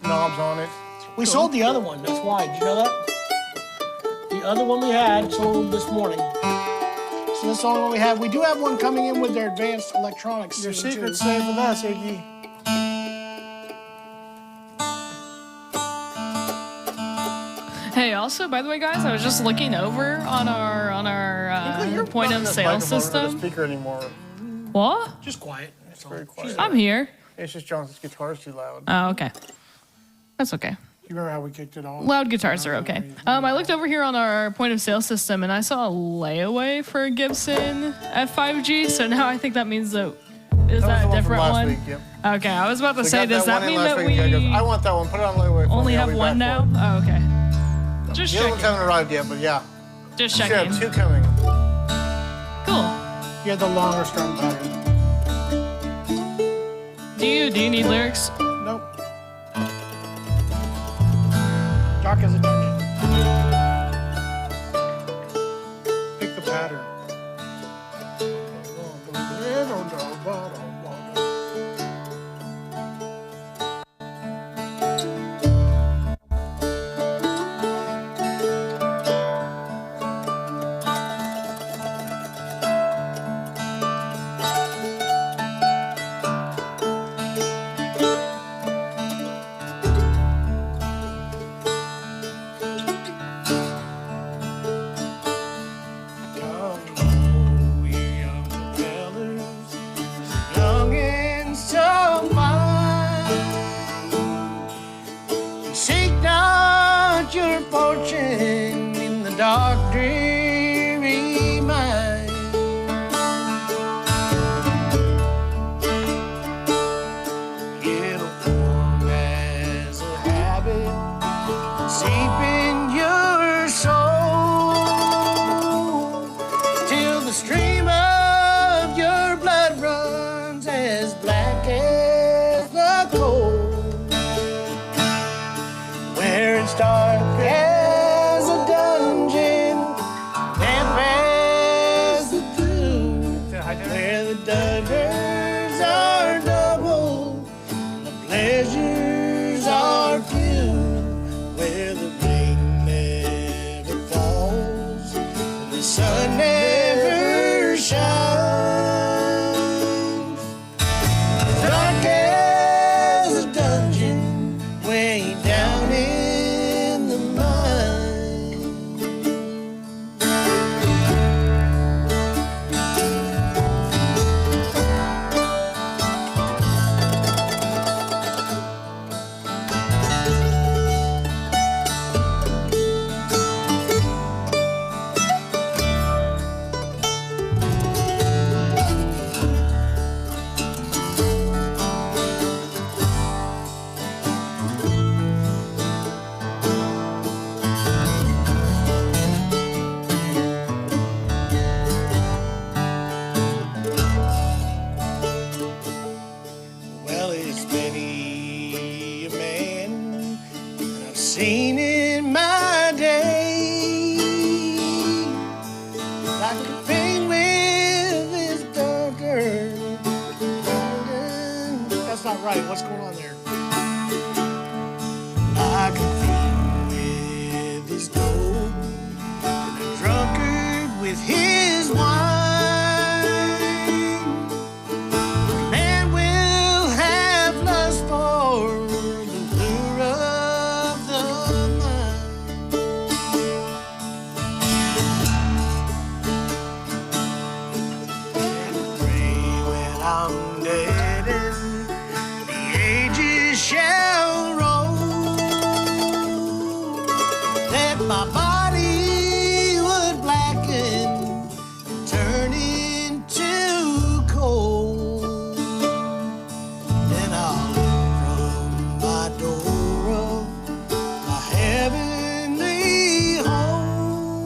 knobs on it. We sold the other one, that's why. Did you know that? The other one we had sold this morning. So this is the only one we have. We do have one coming in with their advanced electronics. Your soon, too. secret's safe with us, Iggy. Hey, also, by the way, guys, I was just looking over on our point of sale system. Speaker anymore. What? Just quiet. That's all. Very quiet. I'm here. It's just Jonathan's guitar's too loud. Oh, okay. That's okay. You remember how we kicked it off? Loud guitars are okay. I looked over here on our point of sale system and I saw a layaway for a Gibson F5G. So now I think that means that is That was that the a one from different last one? week, yep. Okay, I was about to We say, got does that one in mean last that week, and the guy goes, I we want that one. Put it on layaway for only me. I'll have be one back now? for it." Oh, okay. Just The other ones checking. haven't arrived yet, but yeah. Just We should checking. have two coming. Cool. You had the longer strum pattern. Do you need lyrics? Nope. Dark as a dungeon. it's dark as a dungeon, damp as the dew, where the duggards are double, the pleasures are few, where the rain never falls, and the sun never shines. Dark as a dungeon, way down in the mine. Well, it's many a man that I've seen in my day, like a pain with his dagger. That's not right. What's going on there? Like a fiend with his gold, and a drunkard with his wine. Man will have lust for the lure of the mind. And pray when I'm dead and the ages shall roll, that my body would blacken and turn into coal. Then I'll look from my door of my heavenly home.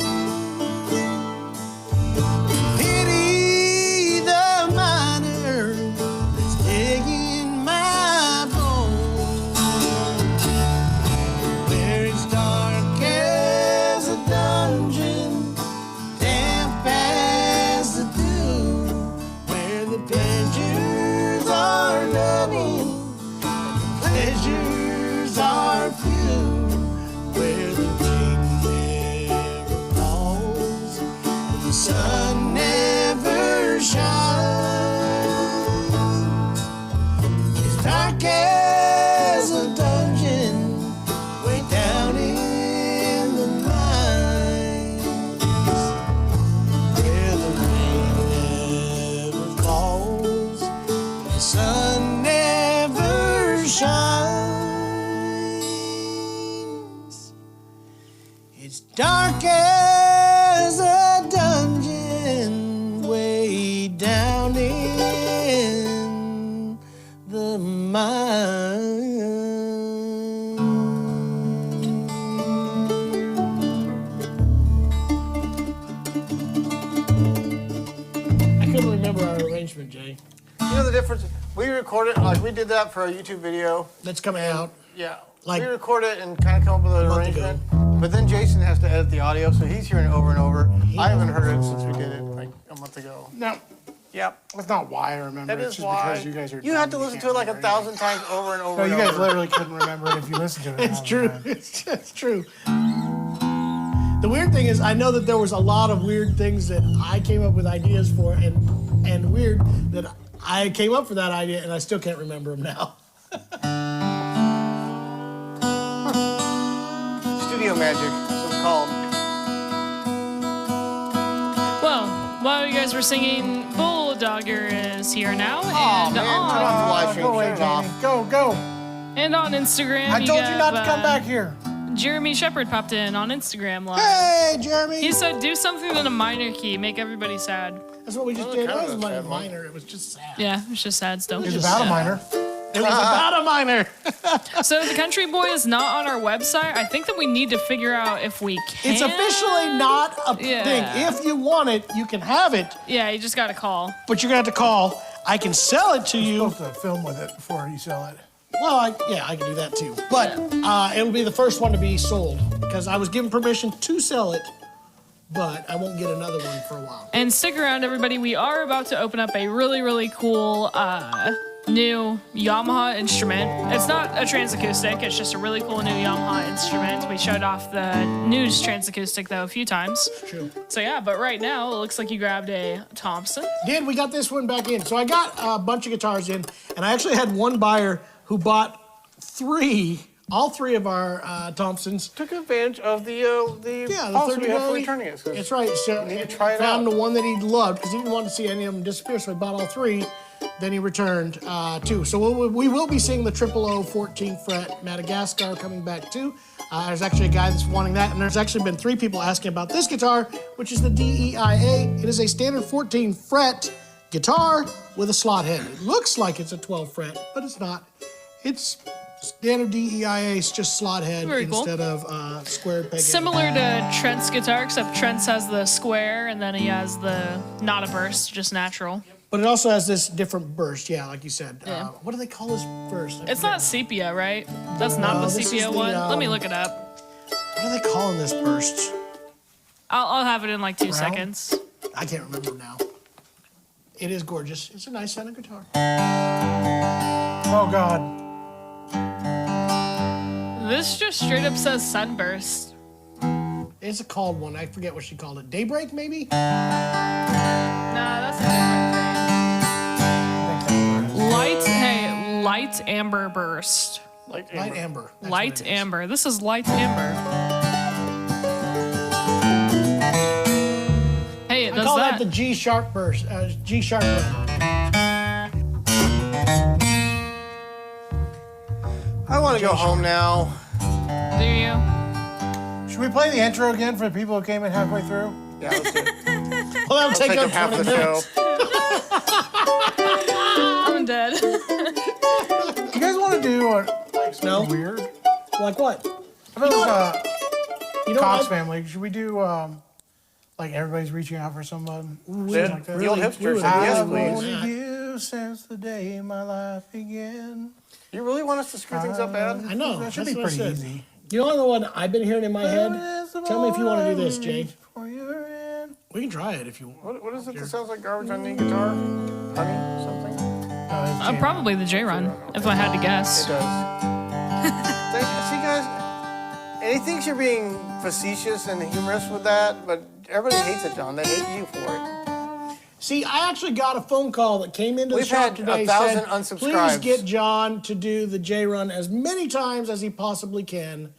Pity the miner that's digging my bones, where it's dark as a dungeon, damp as the dew, where the pleasures are double, and the pleasures are few, where the rain never falls, and the sun never shines. It's dark as a dungeon, way down in the mines, where the rain never falls, the sun never shines. It's dark as a dungeon, way down in the mine. I couldn't remember our arrangement, Jay. You know the difference? We recorded, like we did that for a YouTube video. That's coming out. Yeah. Like- we record it and kind of come up with an month arrangement. But then Jason has to edit the audio, so he's hearing it over and over. I haven't heard it since we did it like a month ago. No, Yep. that's not why I remember. That It's is just why. because you guys are. You dumb, had to listen can't to it like remember 1,000 times over and over No, and you guys over. literally couldn't remember it if you listened to it. It's 1,000 true. times. It's true. The weird thing is, I know that there was a lot of weird things that I came up with ideas for, and weird that I came up with that idea, and I still can't remember them now. Studio magic, that's what it's called. Well, while you guys were singing, Bulldogger is here now, Oh, and man, turn on off the live stream, Go away, turn it off. Jamie. Go, go. and on Instagram. I told you have, not to come back here. Jeremy Shepard popped in on Instagram Live. Hey, Jeremy. He said, "Do something in a minor key, make everybody sad." That's what we just Oh, did. kind That of was a sad one. minor. It was just sad. Yeah, it's just sad still. It's about a minor. It was about a minor. So the Country Boy is not on our website. I think that we need to figure out if we can. It's officially not a Yeah. thing. If you want it, you can have it, Yeah, you just got to call. but you're gonna have to call. I can sell it to you. You're supposed to film with it before you sell it. Well, I can do that too. But it'll be the first one to be sold because I was given permission to sell it, but I won't get another one for a while. And stick around, everybody. We are about to open up a really, really cool new Yamaha instrument. It's not a transacoustic. It's just a really cool new Yamaha instrument. We showed off the news transacoustic, though, a few times. True. So, yeah, but right now, it looks like you grabbed a Thompson. We got this one back in. So I got a bunch of guitars in, and I actually had one buyer who bought all three of our Thompsons. Took advantage of the The policy 30 we have for day. returning it. So That's right. So need to try it found out. the one that he loved because he didn't want to see any of them disappear. So he bought all three. Then he returned two. So we will be seeing the 000 14th fret Madagascar coming back too. There's actually a guy that's wanting that, and there's actually been 3 people asking about this guitar, which is the DEIA. It is a standard 14 fret guitar with a slot head. It looks like it's a 12 fret, but it's not. It's standard DEIA. It's just slot head Very cool. instead of square peg. Similar to Trent's guitar, except Trent's has the square, and then he has the not a burst, just natural. But it also has this different burst, like you said. Yeah. What do they call this burst? It's not sepia, right? That's not No, the this is sepia the, one. Let me look it up. What are they calling this burst? I'll have it in like 2 Brown? seconds. I can't remember now. It is gorgeous. It's a nice sounding guitar. Oh God. This just straight up says sunburst. It's a called one. I forget what she called it. Daybreak, maybe? Nah, that's a different thing. Light amber burst. Light amber. That's what Light it is. amber. This is light amber. Hey, it I does call that. that the G sharp burst. G sharp blend. I want to go home now. Do you? Should we play the intro again for the people who came in halfway through? Yeah, let's do it. Well, that'll take Take up up half 20 the show. minutes. I'm dead. You guys want to do No? weird? Like what? I know You know Cox what? family. Should we do like everybody's reaching out for someone? Yeah, like that. the old Really, hipster we said would yes, I've really please. wanted you since the day my life began. You really want us to screw things up bad? I know. That should that's be what I pretty said. easy. You know the one I've been hearing in my head? Tell me if you want to do this, Jay. For your end. We can try it if you want. What is it that sounds like garbage on the guitar? Honey, something? Probably the J-Run, if I had to It guess. does. See, guys, and he thinks you're being facetious and humorous with that, but everybody hates it, John. They hate you for it. See, I actually got a phone call that came into the We've shop had today. 1,000 Said, unsubscribes. please get John to do the J-Run as many times as he possibly can.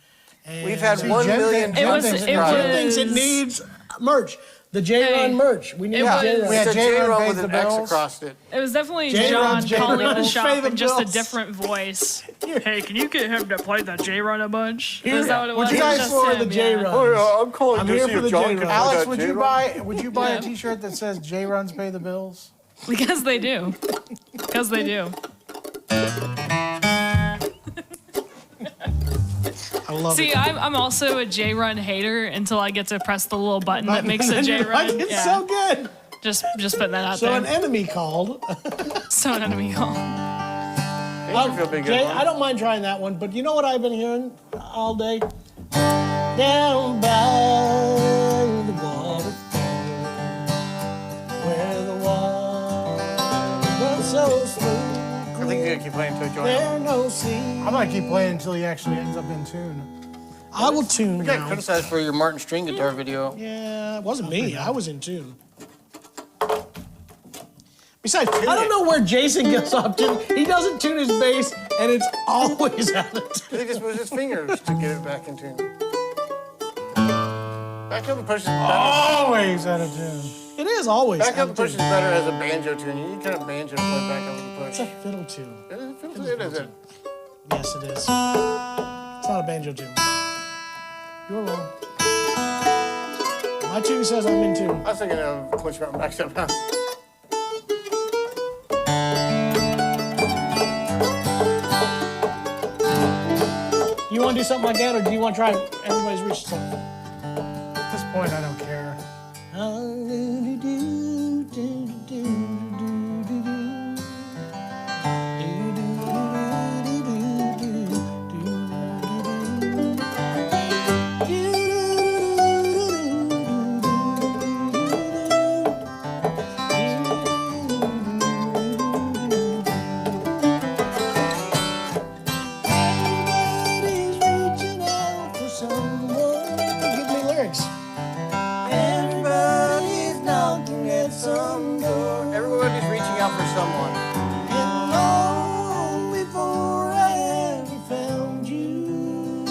And We've had See, 1 Jen million thinks- It was. unsubscribes. It was. Jen thinks it needs merch. The J-Run Hey, merch. We need it the was- J-Run. We had It's a J-Run J-Run pays with the an X bills. across it. It was definitely J-Run, John calling J-Run, the shop pay the in just a bills. different voice. Hey, can you get him to play the J-Run a bunch? Here- Is that what it would was? you It was guys just for him, the J-Run? yeah. Oh, yeah, I'm calling I'm to here see for if the John J-Run. can play Alex, that would you J-Run. buy Yeah. a T-shirt that says J-Runs pay the bills? Because they do. Because they do. I love See, it. I'm also a J-Run hater until I get to press the little button that makes a And you're J-Run. like, it's Yeah. so good. Just putting that out So an there. enemy called. So an enemy call. Makes me feel big. Jay, I don't mind trying that one, but you know what I've been hearing all day? Down by the waterfall, where the water runs so smooth. I think you're gonna keep playing until you join. There no sea. I'm gonna keep playing until he actually ends up in tune. I will tune You got now. criticized for your Martin string guitar video. Yeah, it wasn't me. I was in tune. Besides, I don't know where Jason gets off to. He doesn't tune his bass, and it's always out of tune. He just moves his fingers to get it back in tune. Back up and push is better. Always out of tune. It is always Back out up and of push is tune. better as a banjo tune. You need kind of banjo to play back up and It's push. a fiddle tune. It is it. Yes, it is. It's not a banjo tune. You're wrong. My tune says I'm in tune. I was thinking of Quincy Mountain back up. You want to do something like that, or do you want to try everybody's reached something? At this point, I don't care. someone. Give me lyrics. Everybody's knocking at some door. Everybody's reaching out for someone. And long before I ever found you.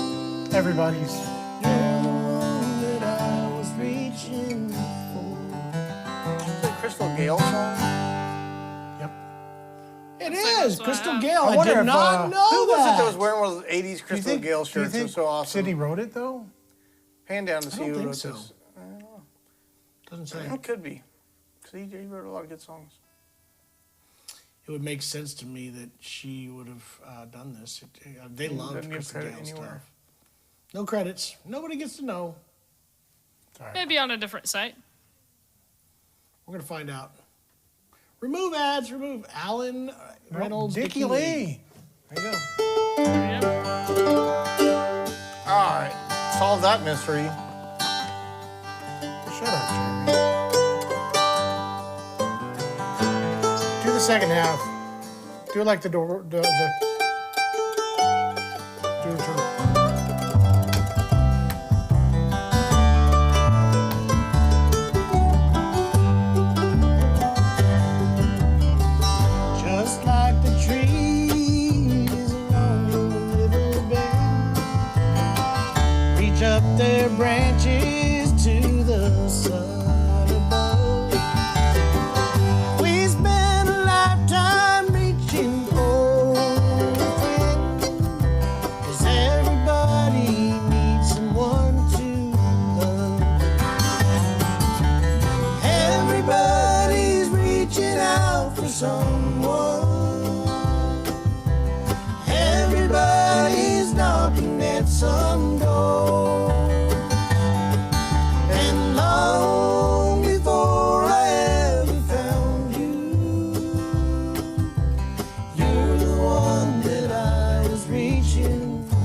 Everybody's. You're the one that I was reaching for. Is it a Crystal Gale song? Yep. It like is that's what Crystal I have. Gale. I I wonder did if, not know Who was that. it that was wearing one of those 80s Crystal Gale do you shirts? It think was so awesome. City wrote it though? Pan down to see don't who think wrote so. this. Doesn't say. It could be. Because he wrote a lot of good songs. It would make sense to me that she would have done this. They loved Doesn't give Crystal credit Gale anywhere. stuff. No credits. Nobody gets to know. Maybe on a different site. We're gonna find out. Remove ads. Remove Alan Reynolds. Dickie Lee. There you go. All right. Solve that mystery. Shut up, Jeremy. Do the second half. Do it like the door. Do the turn. Just like the trees along the riverbed, reach up their branches to the sun above. We spent a lifetime reaching for a friend, 'cause everybody needs someone to love. Everybody's reaching out for someone. Everybody's knocking at some door. And long before I ever found you, you're the one that I was reaching for.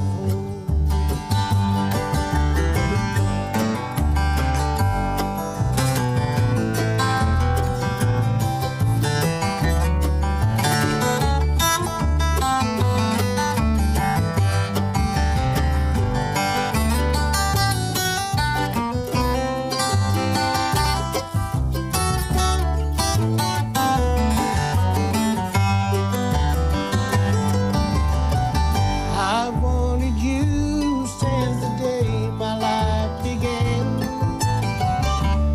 I wanted you since the day my life began.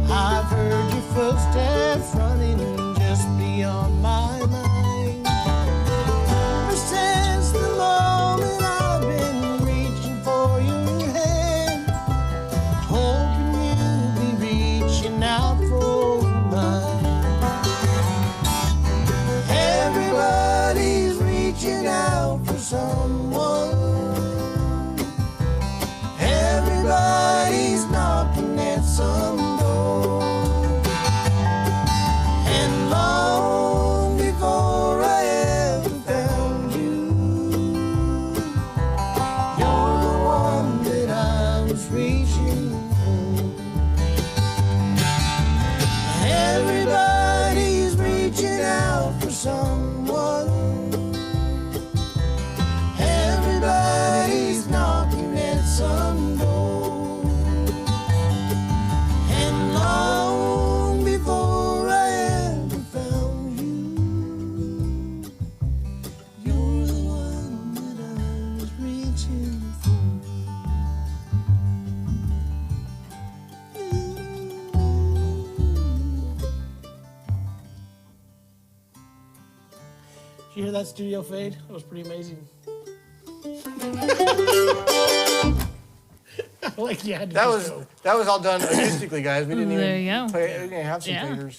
I've heard your footsteps running just beyond my mind. Ever since the moment I've been reaching for your hand, hoping you'll be reaching out for mine. Everybody's reaching out for someone. Everybody's knocking at some door. And long before I ever found you, you're the one that I was reaching for. Everybody's reaching out for someone. Everybody's knocking at some door. And long before I ever found you, you're the one that I was reaching for. Did you hear that studio fade? That was pretty amazing. Like you had to That just was go. that was all done acoustically, guys. We didn't There even you go. play. We didn't have some Yeah. faders.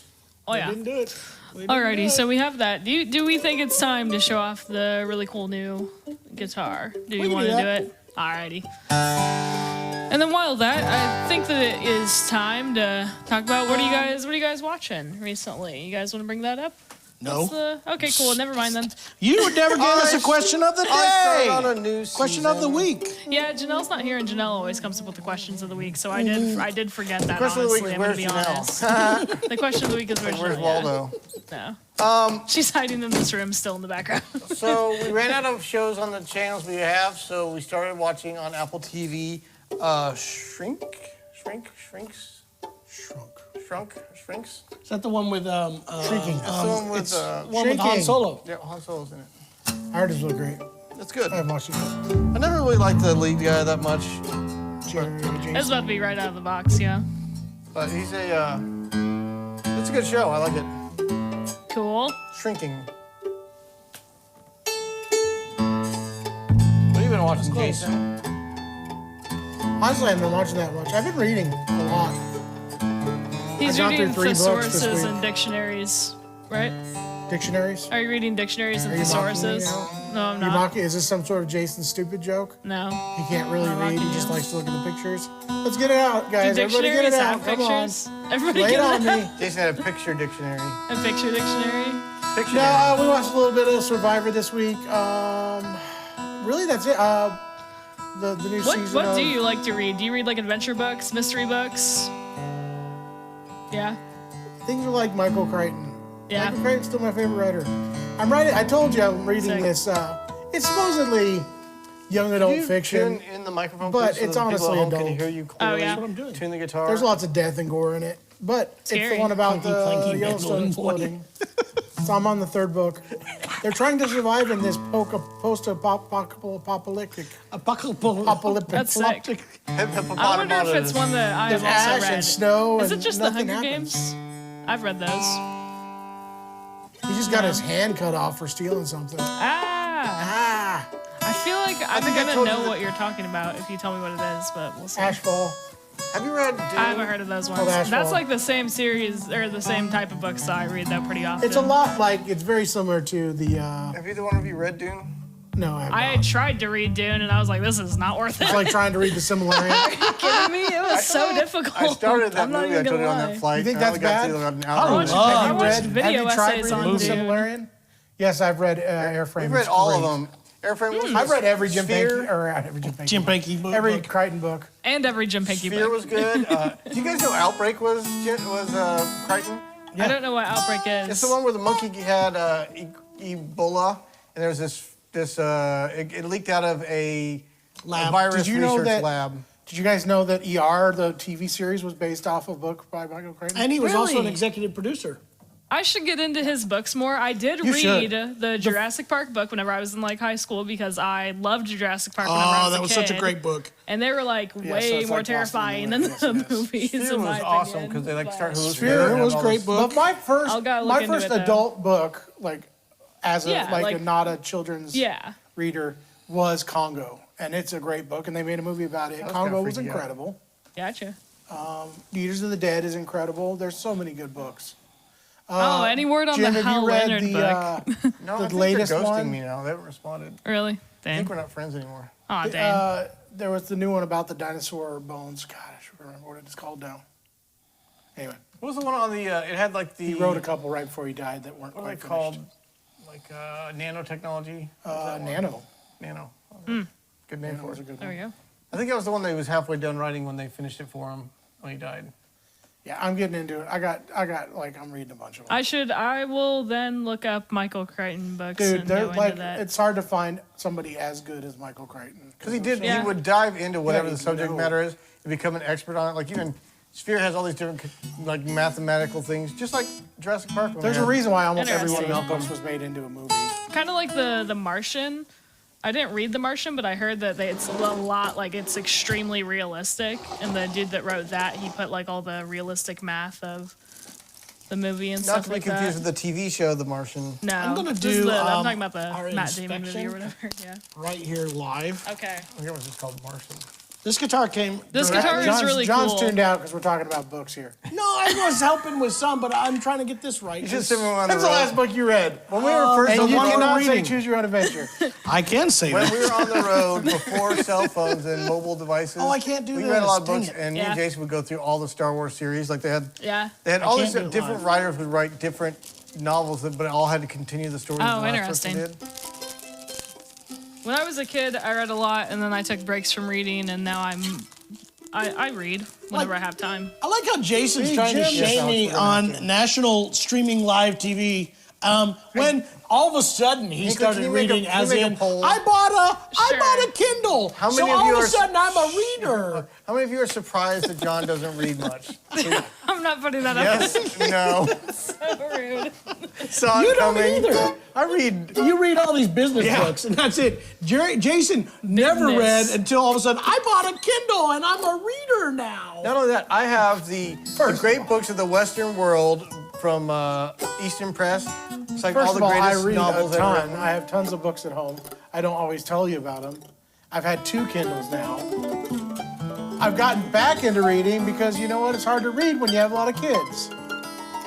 Oh yeah. Didn't do it. We didn't do Alrighty, it. so we have that. Do we think it's time to show off the really cool new guitar? Do you can want do to do that. it? Alrighty. And then while that, I think that it is time to talk about what are you guys watching recently? You guys want to bring that up? No. Okay, cool. Never mind then. You would never give us a question of the I started on day. a new Question of the season. week. Yeah, Janelle's not here, and Janelle always comes up with the questions of the week, so I did forget that. Question of the week Honestly, is I'm gonna where's be Janelle? honest. The question of the week is where's Where's Janelle? Waldo? No. She's hiding in this room, still in the background. So we ran out of shows on the channels we have, so we started watching on Apple TV. Shrinks. Is that the one with Shrieking. That's the one with one with Han Shaking. Solo? yeah, Han Solo's in it. I heard it's really great. That's good. I I haven't watched it yet. never really liked the lead guy that much, It's about to be right out of the box, yeah. but he's a. It's a good show. I like it. Cool. Shrinking. What have you been watching, Jason? Honestly, I haven't been watching that much. I've been reading a lot. He's I've gone reading through 3 books this thesauruses week. and dictionaries, right? Dictionaries? Are you reading dictionaries and Are you mocking me thesauruses? now? No, I'm You not. mock it? Is this some sort of Jason stupid joke? No. He can't really I'm read. mocking He just you. likes to look at the pictures. Let's get it out, Do guys. Everybody get it dictionaries out. have Come on. pictures? Everybody Lay it get on me. Jason had a picture dictionary. a picture dictionary. Picture No, we watched a little bit of Survivor this week. Really, that's it. The new season. What of, do you like to read? Do you read like adventure books, mystery books? Yeah. Things are like Michael Crichton. Yeah. Michael Crichton's still my favorite writer. I'm writing. I told you I'm reading Sick. this. It's supposedly young adult you fiction. Tune in the microphone, but please, so it's the people honestly at home can adult. hear you clearly. Oh, yeah. That's what I'm doing. Tune the guitar. There's lots of death and gore in it, but it's Scary. the one about Clanky, the clanky, Yellowstone mandolin boy. exploding. So I'm on the 3rd book. They're trying to survive in this post-apocalyptic apocalyptic. That's sick. I wonder if it's one that I There's have also ash read. and snow, Is it and just the nothing Hunger happens. Games? I've read those. He just got his hand cut off for stealing something. Ah. I feel like I'm think I gonna told you know that- what you're talking about if you tell me what it is, but we'll see. Ashfall. Have you read Dune? I haven't heard of those ones. Ashfall. That's like the same series or the same type of books that I read though pretty often. It's a lot like, it's very similar to the, Have either one of you read Dune? no, I have I not. tried to read Dune and I was like, this is not worth it. It's like trying to read the Similarian. kidding me? It was so difficult. I started that I'm not movie. I even told you gonna on lie. that flight. You think I that's only got bad? to an I hour. watched, love- I Have you watched read, video have you tried essays reading on the Dune. Similarian? Yes, I've read Airframe. You've read It's all great. of them. Airframe was I've read every Jim Sphere. Pankey, or every Jim Pankey. Jim Pankey book. Every Crichton book. And every Jim Pankey Sphere book. was good. Do you guys know Outbreak was Crichton? I don't know what Outbreak is. It's the one where the monkey had Ebola, and there was it leaked out of a virus Did you know research that- lab. Did you guys know that ER, the TV series, was based off a book by Michael Crichton? And he was also an Really? executive producer. I should get into his books more. I did You read should. the Jurassic Park book whenever I was in like high school because I loved Jurassic Park whenever I Oh, was that a was kid. such a great book. And they were like so way it's more like terrifying Lost in than the the Wilderness, yes. movies. Sphere in my was awesome opinion. because they like But- start hallucinating. Sphere and was all great this- book. But my first, I'll gotta look into it, though. adult book, like as a Yeah, like, like- a not a children's Yeah. reader, was Congo, and it's a great book, and they made a movie about it. was Congo kinda was freaky, yeah. incredible. Gotcha. Eaters of the Dead is incredible. There's so many good books. Oh, any word on Jim, the have Hal you read Leonard the book? No, the I think latest they're ghosting one? me now. They haven't responded. Really? I Dang. think we're not friends anymore. Aw, dang. there was the new one about the dinosaur bones. God, I should remember what it's called now. Anyway, What was the one on the? It had like the. he wrote a couple right before he died that weren't What are they quite called? finished. Like nanotechnology. What was that one? Nano. Nano. Good name Nano for was a it. good there one. we go. I think that was the one that he was halfway done writing when they finished it for him when he died. Yeah, I'm getting into it. I got like I'm reading a bunch of them. I will then look up Michael Crichton books Dude, and they're go like into that. it's hard to find somebody as good as Michael Crichton. Because he did, Yeah. he would dive into whatever Yeah, the subject no. matter is and become an expert on it. Like even Sphere has all these different like mathematical things, just like Jurassic Park. when There's they a had- reason why almost every one of Interesting. his books was made into a movie. Kind of like the Martian. I didn't read The Martian, but I heard that it's a lot like it's extremely realistic. And the dude that wrote that, he put like all the realistic math of the movie and Not stuff to be like confused that. with the TV show The Martian. No, I'm gonna this is do, I'm talking about our the Matt Damon movie inspection. or whatever. Yeah. Right here live. Okay. I forget what it's called, Martian. This guitar came. This direct- guitar is really John's cool. tuned out because we're talking about books here. No, I was helping with some, but I'm trying to get this right. You should send me on the When's the road. last book you read? When we were first And on you the road, cannot say reading. choose your own adventure. I can say when that. we were on the road before cell phones and mobile devices. Oh, I can't do we this. read a lot of Dang books, it. and me and Yeah. Jason would go through all the Star Wars series. Like they had all I these can't do it different live. writers would write different novels, but it all had to continue the story. Oh, the last person interesting. did. When I was a kid, I read a lot, and then I took breaks from reading, and now I read whenever I have time. I like how Jason's Hey, trying to Jim. shame Yes, me Alex, we're gonna have on national streaming live TV. When all of a sudden he Nico, started can you make a- reading can you as make a in, poll? I Sure. bought a Kindle. How so many of all you of are- a sudden I'm a reader. How many of you are surprised that John doesn't read much? I'm not putting that up. Yes? No. So rude. Saw it You don't coming. either. I read. You read all these business Yeah. books, and that's it. Jason never Business. read until all of a sudden, I bought a Kindle, and I'm a reader now. Not only that, I have the great books of the Western world from Eastern Press. It's like all First the of all, I greatest read novels a ever ton. written. I have tons of books at home. I don't always tell you about them. I've had 2 Kindles now. I've gotten back into reading because you know what? It's hard to read when you have a lot of kids.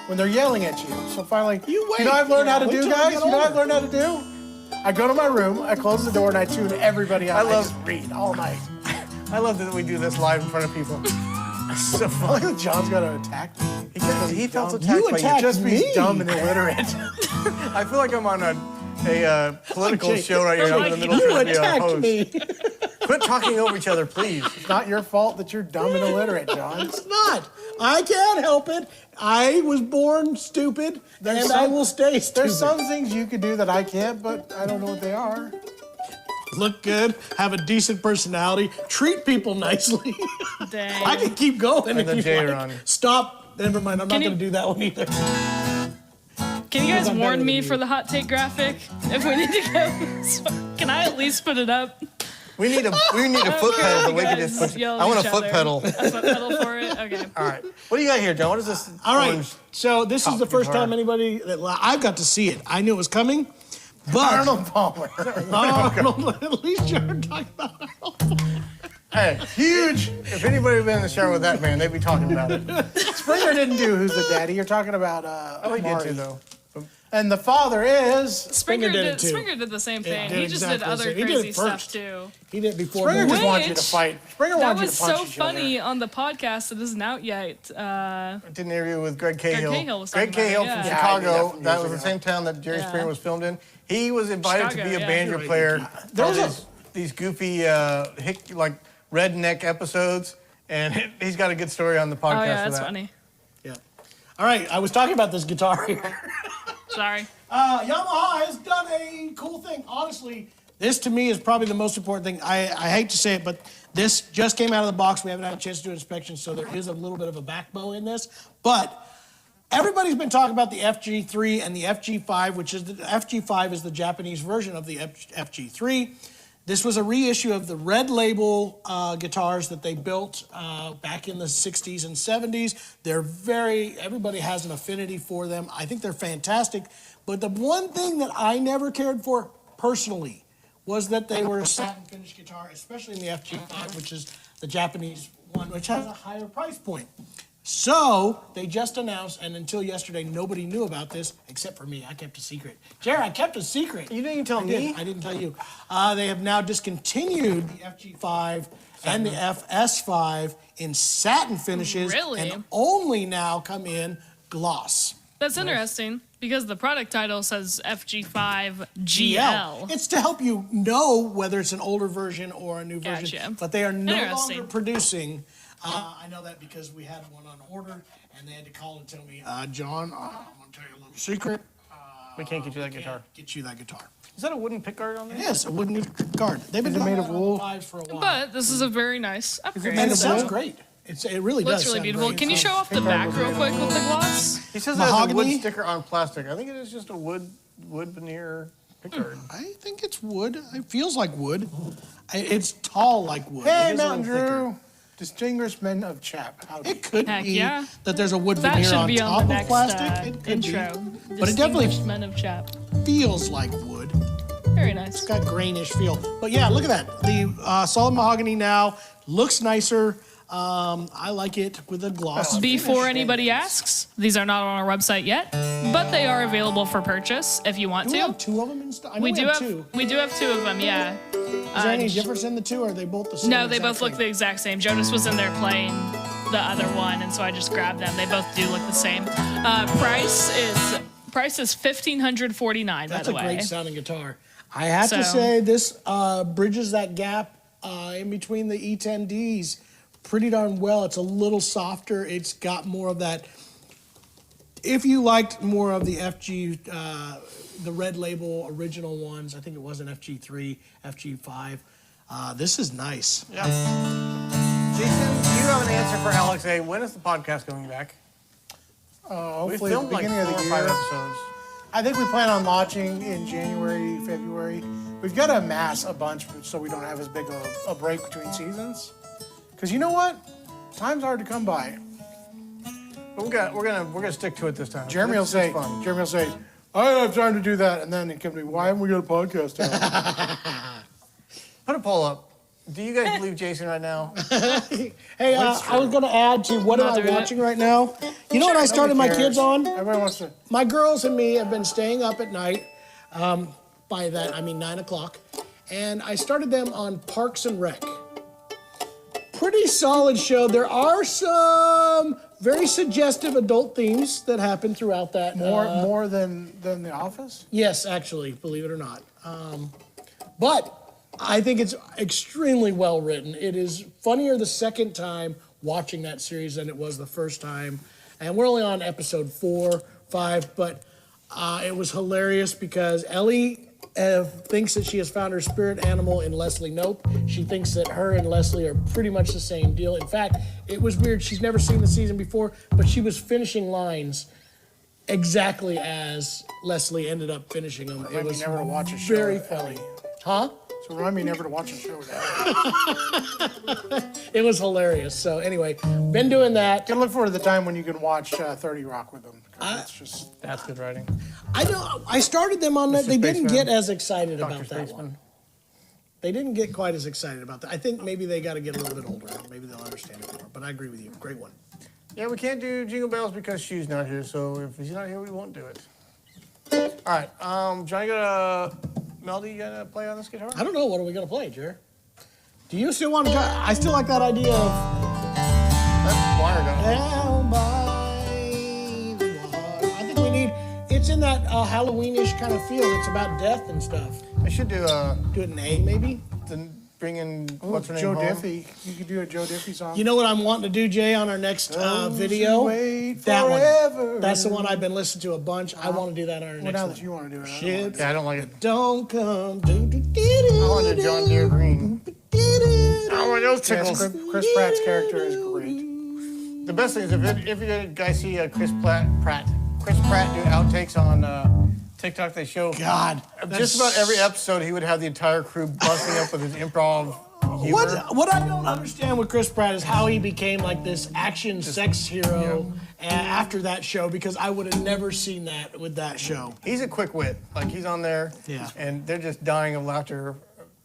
When they're yelling at you. So finally, You wait. know what I've learned how to Wait do, till they guys? get You know what I've older. learned how to do? I go to my room, I close the door, and I tune everybody out. I just read all night. I love that we do this live in front of people. It's so I like fun. that John's gonna attack me. He felt dumb. attacked You by attacked you. Just me. be dumb and illiterate. I feel like I'm on a political Jake, show right here. I'm in the middle You trying to be a attacked host. me. Quit talking over each other, please. It's not your fault that you're dumb and illiterate, John. It's not. I can't help it. I was born stupid, and I some- will stay stupid. There's some things you can do that I can't, but I don't know what they are. Look good, have a decent personality, treat people nicely. Dang. I can keep going if the you J like. run. Stop. Never mind. I'm not Can you- going to do that one either. Can you guys I'm better warn than me you. for the hot take graphic if we need to go? So, can I at least put it up? We need a foot pedal that we can just push. Yell at I want each a foot other. pedal. A foot pedal for it? Okay. All right. What do you got here, John? What is this? All right. orange- So this is the first guitar. time anybody that I've got to see it. I knew it was coming, but Arnold Palmer. Arnold, at least you're talking about Arnold. Hey, huge. If anybody had been in the shower with that man, they'd be talking about it. Springer didn't do Who's the Daddy. You're talking about Oh, he did Maury. too, though. And the father is... Springer did it did. too. Springer did the same thing. did He just exactly did the other same. He did it crazy stuff first. too. He did it before. Springer just Maury. wants you to Which- fight. Springer That wants you was to punch so each other. funny on the podcast that isn't out yet. I did an interview with Greg Cahill. Cahill was Greg talking about Cahill it, from yeah. Yeah, I did that Chicago. from That years was the ago. same town that Jerry Yeah. Springer was filmed in. He was invited to Chicago, be a yeah. banjo player. There was for these goofy, like redneck episodes, and he's got a good story on the podcast. Oh yeah, for that's that. funny. Yeah. All right. I was talking about this guitar here. Sorry. Yamaha has done a cool thing. Honestly, this to me is probably the most important thing. I hate to say it, but this just came out of the box. We haven't had a chance to do inspection, so there is a little bit of a back bow in this. But everybody's been talking about the FG3 and the FG5, which is the FG5 is the Japanese version of the FG3. This was a reissue of the Red Label guitars that they built back in the 60s and 70s. Everybody has an affinity for them. I think they're fantastic. But the one thing that I never cared for personally was that they were a satin finish guitar, especially in the FG5, which is the Japanese one, which has a higher price point. So they just announced, and until yesterday, nobody knew about this except for me. I kept a secret. Jerry, I kept a secret. You didn't even tell I me? did. I didn't tell you. They have now discontinued the FG5 and the FS5 in satin finishes, Really? and only now come in gloss. That's interesting because the product title says FG5 GL. It's to help you know whether it's an older version or a new version. Gotcha. But they are no Interesting. longer producing. I know that because we had one on order, and they had to call and tell me, John, I'm going to tell you a little secret. We can't get you that Can't guitar. get you that guitar. Is that a wooden pickguard on there? Yes, a wooden guard. They've been Is it doing made that of on wool? fives for a while. But this is a very nice upgrade. and it so- sounds great. It really Looks does. really sound beautiful. great. Can you show off the back real quick with the gloss? He says it has a wood Mahogany? sticker on plastic. I think it is just a wood veneer pickguard. I think it's wood. It feels like wood. It's tall like wood. Hey, It is a Mountain little thicker. Drew. Distinguished men of chap. Howdy. It could Heck be yeah. that there's a wood That veneer should on be top on the of next plastic. It could intro. be. But it definitely Distinguished Men of Chap. feels like wood. Very nice. It's got grainish feel. But yeah, look at that. The solid mahogany now looks nicer. I like it with a gloss. Before anybody asks, these are not on our website yet, but they are available for purchase if you want Do we to. have two of them in stock? I know We do have two. we do have two of them, yeah. Is there any difference in the two, or are they both the same? No, they exact both look thing? the exact same. Jonas was in there playing the other one, and so I just grabbed them. They both do look the same. Price is $1,549. By That's the a way, great sounding guitar. I have to So- say this bridges that gap in between the E10Ds pretty darn well. It's a little softer. It's got more of that. if you liked more of the FG, the Red Label original ones, I think it was an FG3, FG5. This is nice. Yeah. Jason, do you have an answer for Alex A? When is the podcast coming back? We Hopefully at the filmed like beginning 4 of the or 5 year. episodes. I think we plan on launching in January, February. We've got to amass a bunch so we don't have as big a break between seasons. Because you know what? Time's hard to come by. But we're gonna stick to it this time. Jeremy will It's say, fun. I don't have time to do that. And then it comes to me, why haven't we got a podcast out? Put a poll up. Do you guys believe Jason right now? Hey, I was going to add to what am Not I doing it. watching right now? You know what I started my kids on? Everyone wants to. My girls and me have been staying up at night. By that, I mean 9 o'clock. And I started them on Parks and Rec. Pretty solid show. There are some very suggestive adult themes that happen throughout that. More than The Office? Yes, actually, believe it or not. But I think it's extremely well written. It is funnier the second time watching that series than it was the first time. And we're only on episode 4, 5, but it was hilarious because Ellie thinks that she has found her spirit animal in Leslie Knope. She thinks that her and Leslie are pretty much the same deal. In fact, it was weird. She's never seen the season before, but she was finishing lines exactly as Leslie ended up finishing them. It Remind me was never to watch a show very with funny. Ellie. Huh? So remind me never to watch a show with Ellie. It was hilarious. So anyway, been doing that. Can look forward to the time when you can watch 30 Rock with them. 'Cause it's just That's good writing. I started them on that. They didn't Spaceman. get as excited Dr. about that Spaceman. one. They didn't get quite as excited about that. I think maybe they got to get a little bit older. Maybe they'll understand it more. But I agree with you. Great one. Yeah, we can't do Jingle Bells because Shu's not here, so if he's not here, we won't do it. All right, Johnny, Melody, you gonna play on this guitar? I don't know. What are we going to play, Jer? Do you still want to try? I still like that idea of That's choir going. down by the water. I think we need, it's in that Halloweenish kind of feel. It's about death and stuff. I should do Do it in A, maybe? bring in what's her name? Joe home. Diffie. You could do a Joe Diffie song. You know what I'm wanting to do, Jay, on our next video? Wait That forever. one. That's the one I've been listening to a bunch. I want to do that on our Well, next now one. that you want to do it, I don't Shit. want Yeah, I don't like it. Don't come. I want to do John Deere Green. Oh, my nose to. Yes, tickles. Chris Pratt's character is great. The best thing is if you guys see Chris Pratt do outtakes on TikTok, they show God. just about every episode he would have the entire crew busting up with his improv humor. What I don't understand with Chris Pratt is how he became like this action sex hero after that show, because I would have never seen that with that show. He's a quick wit. Like, he's on there, Yeah. and they're just dying of laughter.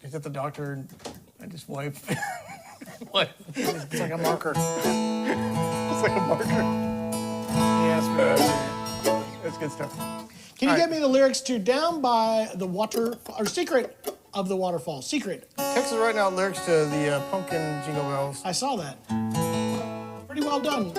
He's at the doctor, and I just wipe. What? It's like a marker. It's like a marker. Yes, man. That's good stuff. Can you All right. get me the lyrics to Down by the Water, or Secret of the Waterfall? Secret. Texas right now lyrics to the Pumpkin Jingle Bells. I saw that. Pretty well done.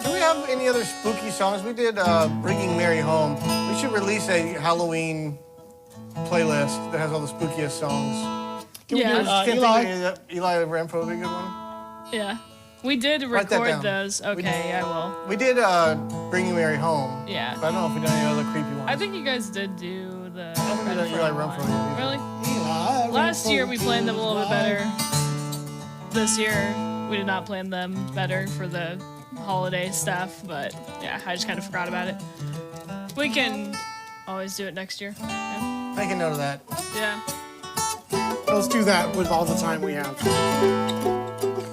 Do we have any other spooky songs? We did Bringing Mary Home. We should release a Halloween playlist that has all the spookiest songs. Yeah. Can't think of Eli? any of that. Eli Rampo would be a good one. Yeah. We did Write that record down. those. Okay, I will. We did Bringing Mary Home. Yeah. But I don't know if we did any other creepy ones. I think you guys did do the. I think we did Eli Rampo. Really? Eli Last year we Rampo, planned them a little bit better. Eli. This year we did not plan them better for the holiday stuff, but yeah, I just kind of forgot about it. We can always do it next year. Yeah. Make a note of that. Yeah. Let's do that with all the time we have.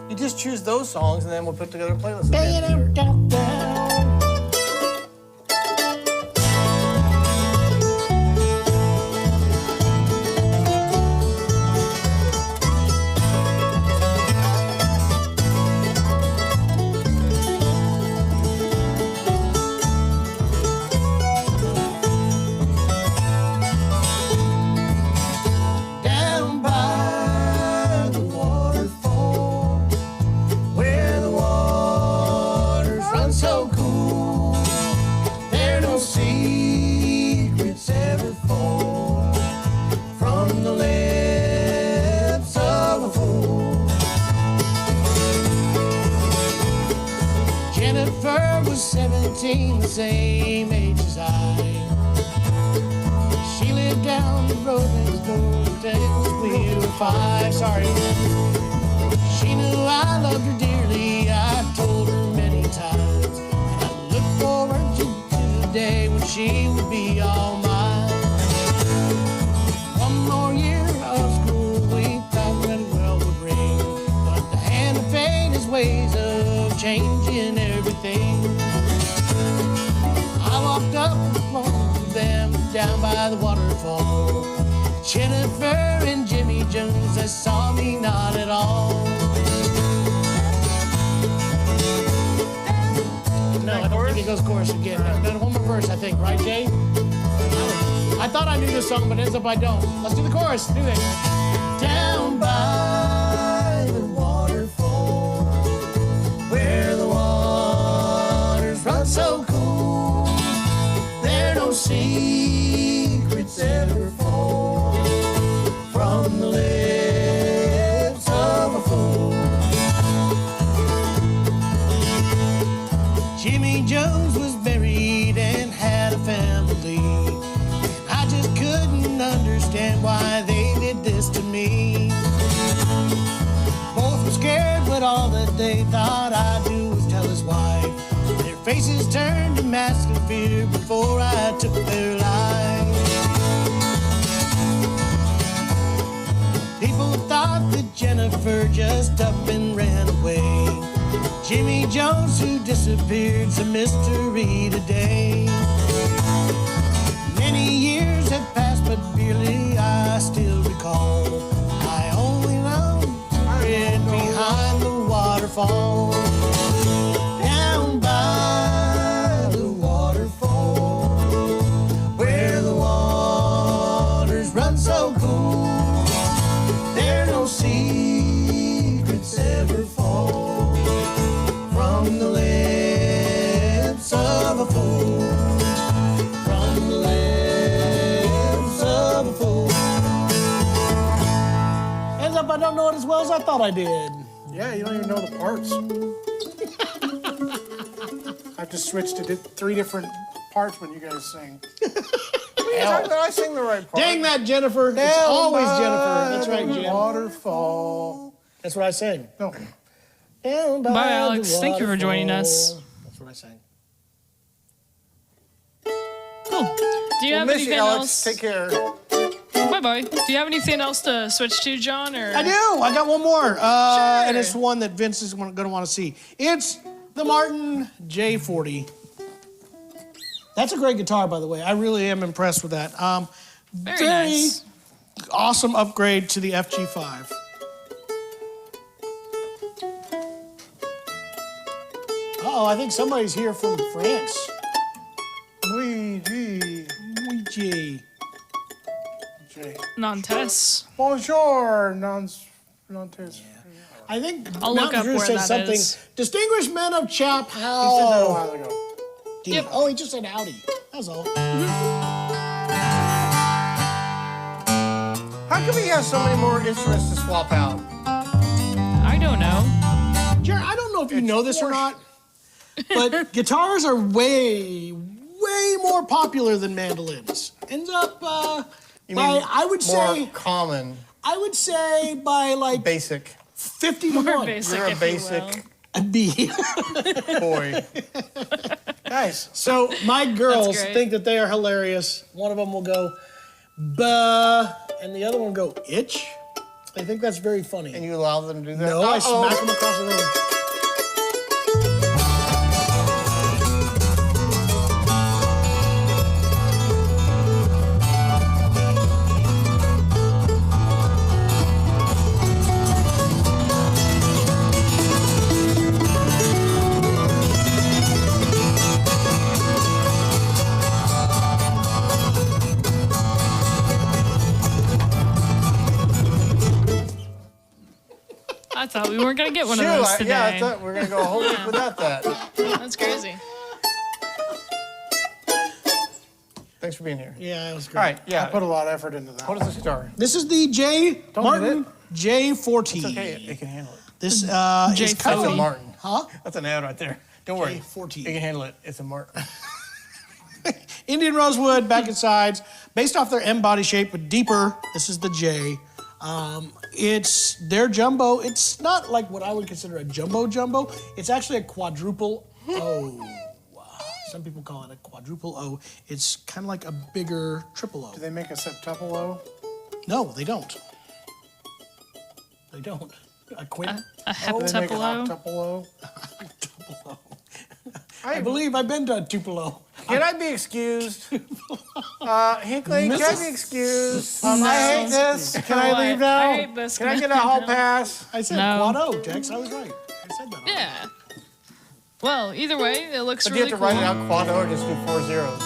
You just choose those songs, and then we'll put together a playlist. at the end of the year. Down, down. Down by the waterfall, where the waters run so 18, the same age as I. She lived down the road next door to we were 5. Sorry. She knew I loved her dearly. I told her many times. And I look forward to the day when she would be all mine. One more year of school we thought very well would bring. But the hand of fate has ways of changing everything. I walked up with them down by the waterfall. Jennifer and Jimmy Jones, they saw me not at all. No, I don't think it goes chorus again. Then one more verse, I think, right, Jay? I thought I knew this song, but ends up I don't. Let's do the chorus. Do it. Down by the waterfall, where the waters run so cool, there no secrets ever fall from the lips of a fool. Jimmy Jones was married and had a family. I just couldn't understand why they did this to me. Both were scared, but all that they thought I'd do was tell his wife. Their faces turned to masks of fear before I took their life. People thought that Jennifer just up and ran away. Jimmy Jones, who disappeared's a mystery today. Many years have passed, but barely I still recall. I only know it behind the waterfall. Down by the waterfall, where the waters run so cool, there no secrets ever fall from the lips of a fool. From the lips of a fool. Ends up I don't know it as well as I thought I did. Yeah, you don't even know the parts. I have to switch to 3 different parts when you guys sing. I sing the right part. Dang that, Jennifer. It's always Down Jennifer. That's by right, the Jim. Waterfall. That's what I sang. No. Down by Bye, the Alex. Thank you for joining us. waterfall. That's what I sang. Cool. Do you have Miss you, anything Alex. else? Take care. Bye-bye. Do you have anything else to switch to, John? Or I do. I got one more. And it's one that Vince is going to want to see. It's the Martin J40. That's a great guitar, by the way. I really am impressed with that. Very nice. Awesome upgrade to the FG5. Uh-oh, I think somebody's here from France. Luigi. Luigi. Non-Tess. Bonjour. Non-test. I think I'll look Mountain up Drew where said that something. is. Distinguished men of Chap He said that a How. while ago. Yep. Oh, he just said howdy. That's all. How come he has so many more instruments to swap out? I don't know. Jared, I don't know if you know this or not, but guitars are way more popular than mandolins. Ends up You by mean I would more say common, by like basic. 50 to More 1. basic, You're a if basic you will. A B. boy. Guys, So my girls great. think that they are hilarious. One of them will go, "Buh," and the other one will go, "Itch." They think that's very funny. And you allow them to do that? no, I Uh-oh. smack them across the room. I thought we weren't gonna get one Shoot, of those today. yeah, I thought we were going to go a whole week without that. That's crazy. Thanks for being here. Yeah, it was great. All right, I yeah. put a lot of effort into that. What is this guitar? This is the Martin J40. It's okay, it can handle it. This is J40. That's a coming. Martin. Huh? That's an ad right there. Don't worry. J14. You can handle it. It's a mark. Indian rosewood, back and sides, based off their M body shape, but deeper. This is the J. It's their jumbo. It's not like what I would consider a jumbo. It's actually a quadruple O. Some people call it a quadruple O. It's kind of like a bigger triple O. Do they make a septuple O? No, they don't. They don't. A quint. A Do they make an heptuplo. octuple O? I believe I've been to a tupelo. Can I be excused? Hinckley, can I be excused? No. I hate this. Can I leave now? I hate this. Can I get a hall pass? I said No. quad O, Tex. I was right. I said that. Yeah. Well, either way, it looks But do you really have to cool. write it out quad or just do 4 zeros?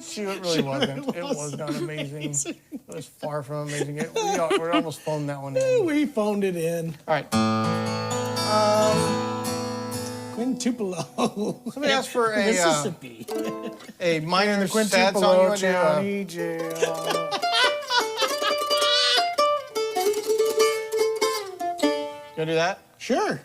Shoot, it really wasn't. It was not amazing. It was far from amazing. We're almost phoned that one in. We phoned it in. All right. Quintupelo. Somebody asked for Mississippi. a minor sad song. You Quintupelo want to do, County Jail. you wanna do that? Sure.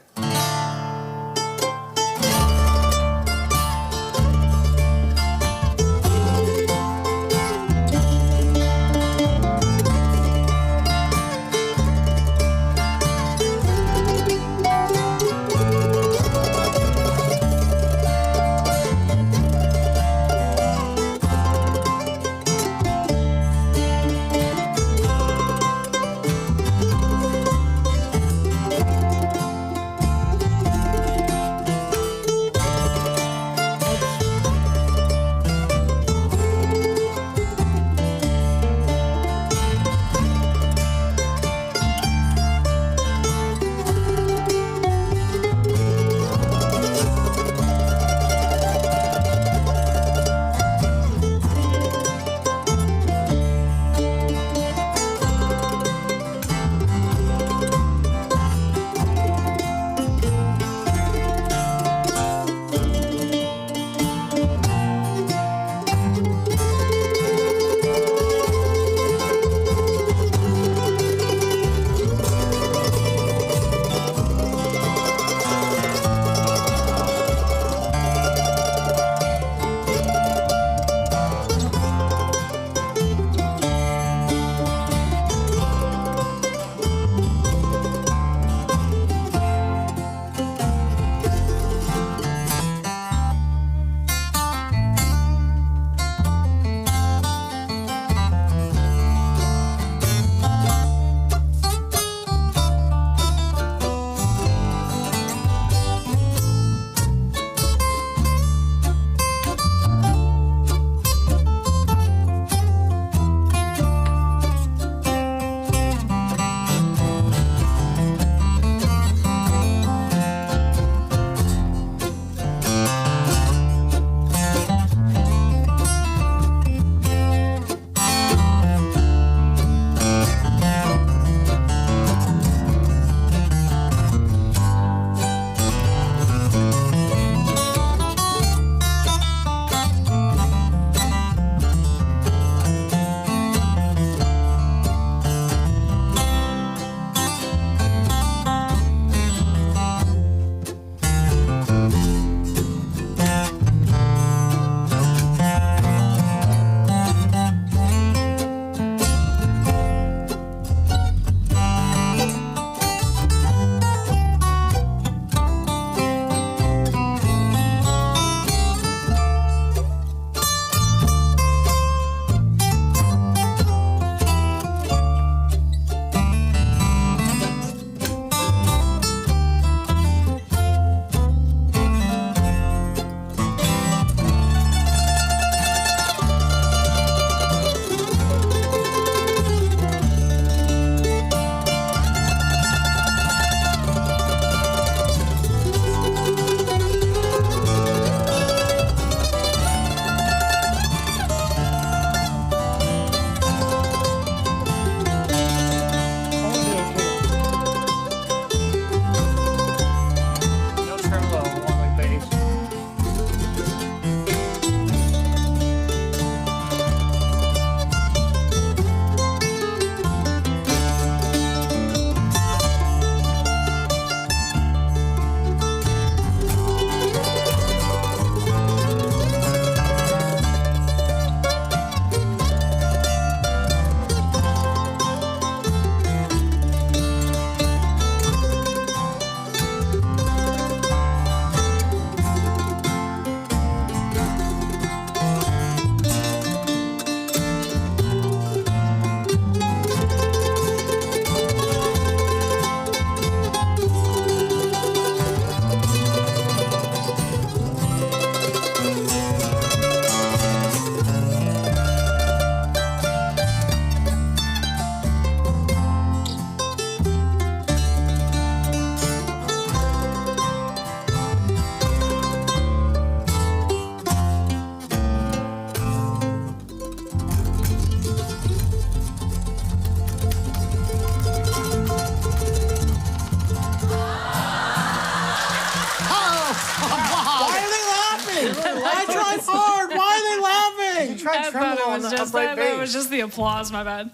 upright that was bass. just the applause. My bad.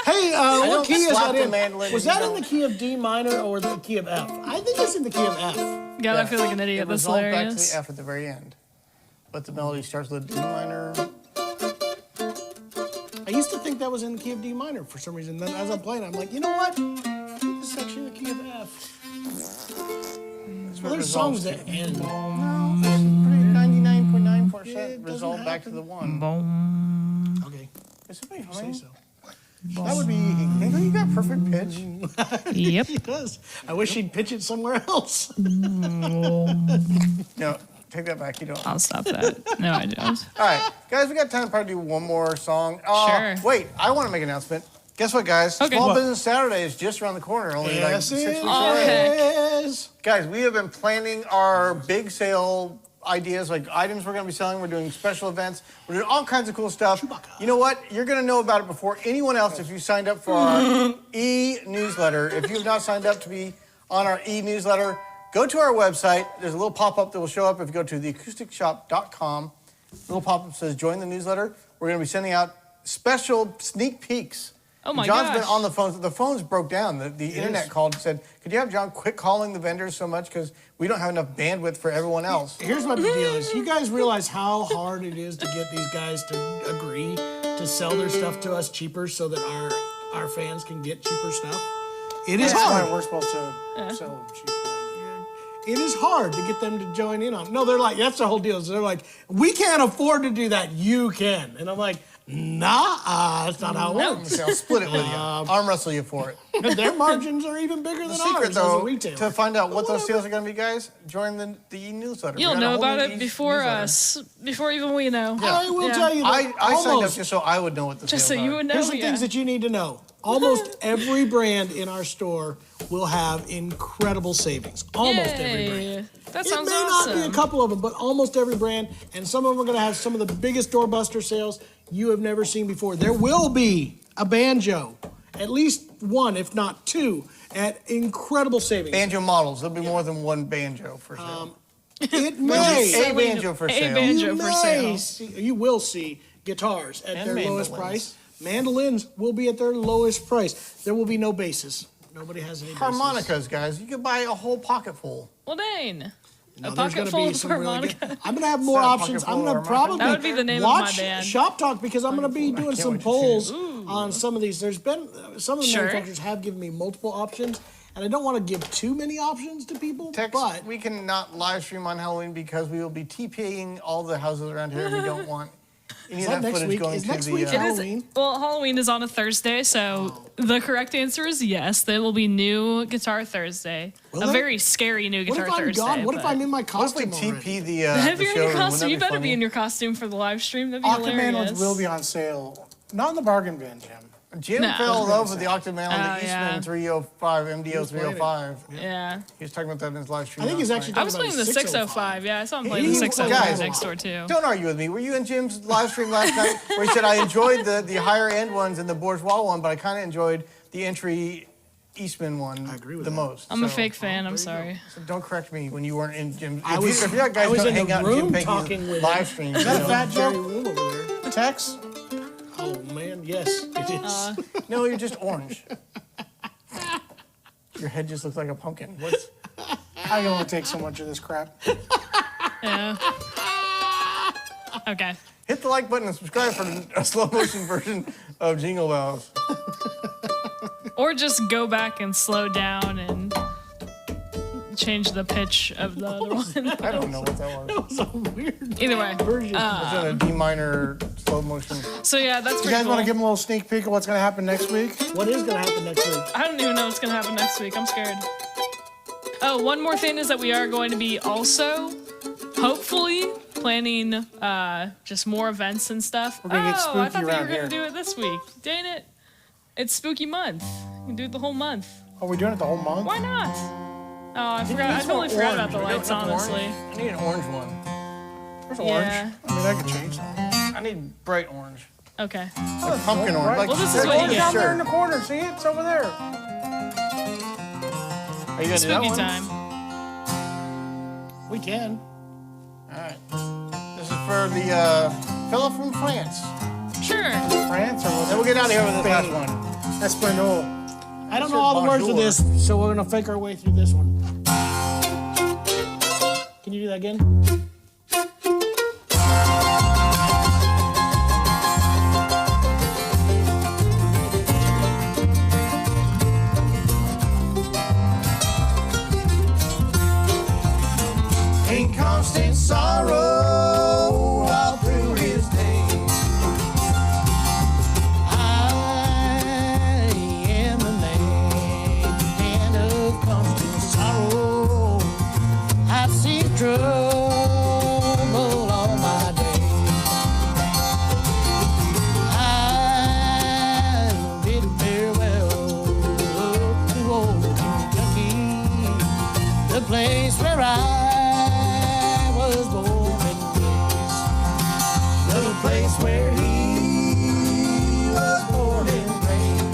Hey, what don't key is slap that the in? mandolin Was and that you in the key of D minor or the key of F? I think it's in the key of F. God, I feel like an idiot. It That's resolves back to hilarious. the F at the very end. But the melody starts with a D minor. I used to think that was in the key of D minor for some reason. Then as I'm playing, I'm like, you know what? This section in the key of F. Well, there's songs that end. 99.9% resolve back to the one. Okay, Is somebody say humming? so. That would be. You got perfect pitch. Yep. He does. I wish he'd pitch it somewhere else. No, take that back. You don't. I'll stop that. No, I don't. All right, guys, we got time to probably do one more song. Sure. Wait, I want to make an announcement. Guess what, guys? Okay. Small What? Business Saturday is just around the corner. Only Yes, like 6 weeks it away. is. Guys, we have been planning our big sale ideas, like items we're going to be selling. We're doing special events. We're doing all kinds of cool stuff. You know what? You're going to know about it before anyone else if you signed up for our e-newsletter. If you've not signed up to be on our e-newsletter, go to our website. There's a little pop-up that will show up if you go to theacousticshop.com. Little pop-up says join the newsletter. We're going to be sending out special sneak peeks. Oh my John's gosh. been on the phones. The phones broke down. The internet called and said, could you have John quit calling the vendors so much because we don't have enough bandwidth for everyone else. Here's what the deal is. You guys realize how hard it is to get these guys to agree to sell their stuff to us cheaper so that our fans can get cheaper stuff? It is That's why hard. we're supposed to sell them cheaper. It is hard to get them to join in on. No, they're like, that's the whole deal. So they're like, we can't afford to do that. You can. And I'm like, nah, that's not how it works. I'll split it with you. Arm wrestle you for it. Their margins are even bigger than The secret, ours as a though, retailer. to find out what those sales are going to be, guys, join the e-newsletter. You'll We got a know whole about new it before newsletter. us, before even we know. I will Yeah. tell you that I signed up almost, just so I would know what the Just so sales you are. would know. here's the yeah. things that you need to know. Almost every brand in our store will have incredible savings. Almost every brand. Yay. That It sounds may awesome. not be a couple of them, but almost every brand, and some of them are going to have some of the biggest doorbuster sales you have never seen before. There will be a banjo, at least one, if not two, at incredible savings. Banjo models. There'll be more than one banjo for sale. It may. A banjo for sale. banjo You for may sale. see, you will see guitars at And their lowest mandolins. price. Mandolins will be at their lowest price. There will be no basses. Nobody has any basses. Harmonicas, guys. You could buy a whole pocket full. Well, dang. No, A there's pocket gonna full be of some really harmonica. good- I'm gonna have more Is that a pocket options. full I'm of gonna harmonica? probably That would be the name of watch my band. Shop Talk because I'm gonna be doing some what you polls on some of these. There's been some of the Sure. manufacturers have given me multiple options, and I don't want to give too many options to people. Tex, but we cannot live stream on Halloween because we will be TPing all the houses around here and we don't want any Is of that that next footage week? going Is to next the... week It is- Halloween? Well, Halloween is on a Thursday, so the correct answer is yes. There will be new Guitar Thursday. Will a there? very scary new What Guitar if I'm Thursday. gone? What if but- I'm in my What if we costume already? TP the If the you're in your showroom? Wouldn't costume, that you be better funny? be in your costume for the live stream. That'd be Octamanlins hilarious. will be on sale. Not in the bargain bin, Jim. Jim No. fell in love with the Octamanlin, Oh, the yeah. Eastman 305, MDO 305. Yeah. He was talking about that in his live stream. I think he's last actually night. I was talking playing the about 605. Yeah, I saw him playing He- the 605 guys, next door too. Don't argue with me. Were you in Jim's live stream last night where he said, I enjoyed the higher end ones and the Bourgeois one, but I kind of enjoyed the entry Eastman one agree with the that. most. I'm a So- fake fan. I'm sorry. So don't correct me when you weren't in Jim's. I If was- you guys I was don't in hang the out in Jim room Peggy's talking with live him. stream. Is that a fat Jerry joke? Room over there. Tex? Oh man, yes, it is. No, you're just orange. Your head just looks like a pumpkin. What's... I can only take so much of this crap. Yeah. Okay. Hit the like button and subscribe for a slow motion version of Jingle Bells. Or just go back and slow down and change the pitch of the other one. I don't know what that was. That was a weird Either way. version. It's in a D minor slow motion. So yeah, that's You pretty guys cool. want to give them a little sneak peek of what's going to happen next week? What is gonna happen next week? I don't even know what's gonna happen next week. I'm scared. Oh, one more thing is that we are going to be also, hopefully, planning just more events and stuff. We're gonna get I spooky thought that you were around gonna here. do it this week. Dang it! It's spooky month. You can do it the whole month. Are we doing it the whole month? Why not? Oh, I forgot. I totally forgot about the lights. Honestly. I need an orange one. Where's Yeah. orange? I mean, that could change something. I need bright orange. Okay. Like pumpkin orange. Like Well, this is there's what you orange get. Down there in shirt. the corner. See it? It's over there. Are you gonna do that Spooky one? time. We can. All right. This is for the fella from France. Sure. France or was Then we'll get out of here with this last Spain? one. Espanol. I don't know all the words of Bonjour. this, so we're gonna fake our way through this one. Can you do that again? In constant sorrow all through his days. I am the man of constant sorrow. I've seen trouble all my days. I bid farewell to old Kentucky, the place where I was born and raised, the place where he was born and raised.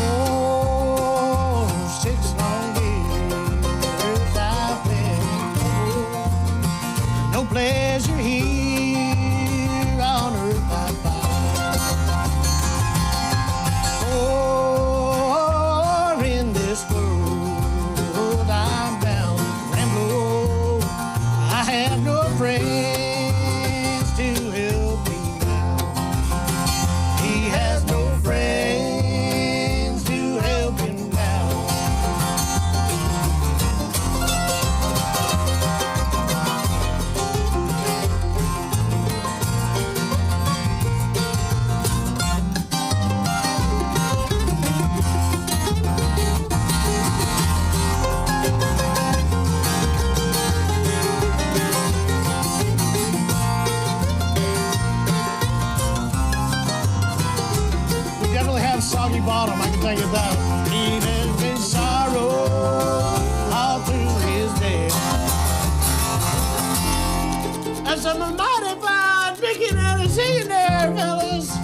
Oh, 6 long years I've been alone. No pleasure here on earth I find. For in this world I'm bound to ramble. I have no friends to help me now. He has no friends to help him now. We definitely have soggy bottom, I can tell you that. He has been sorrow all through his days. That's a mighty fine picking out and singing there, fellas.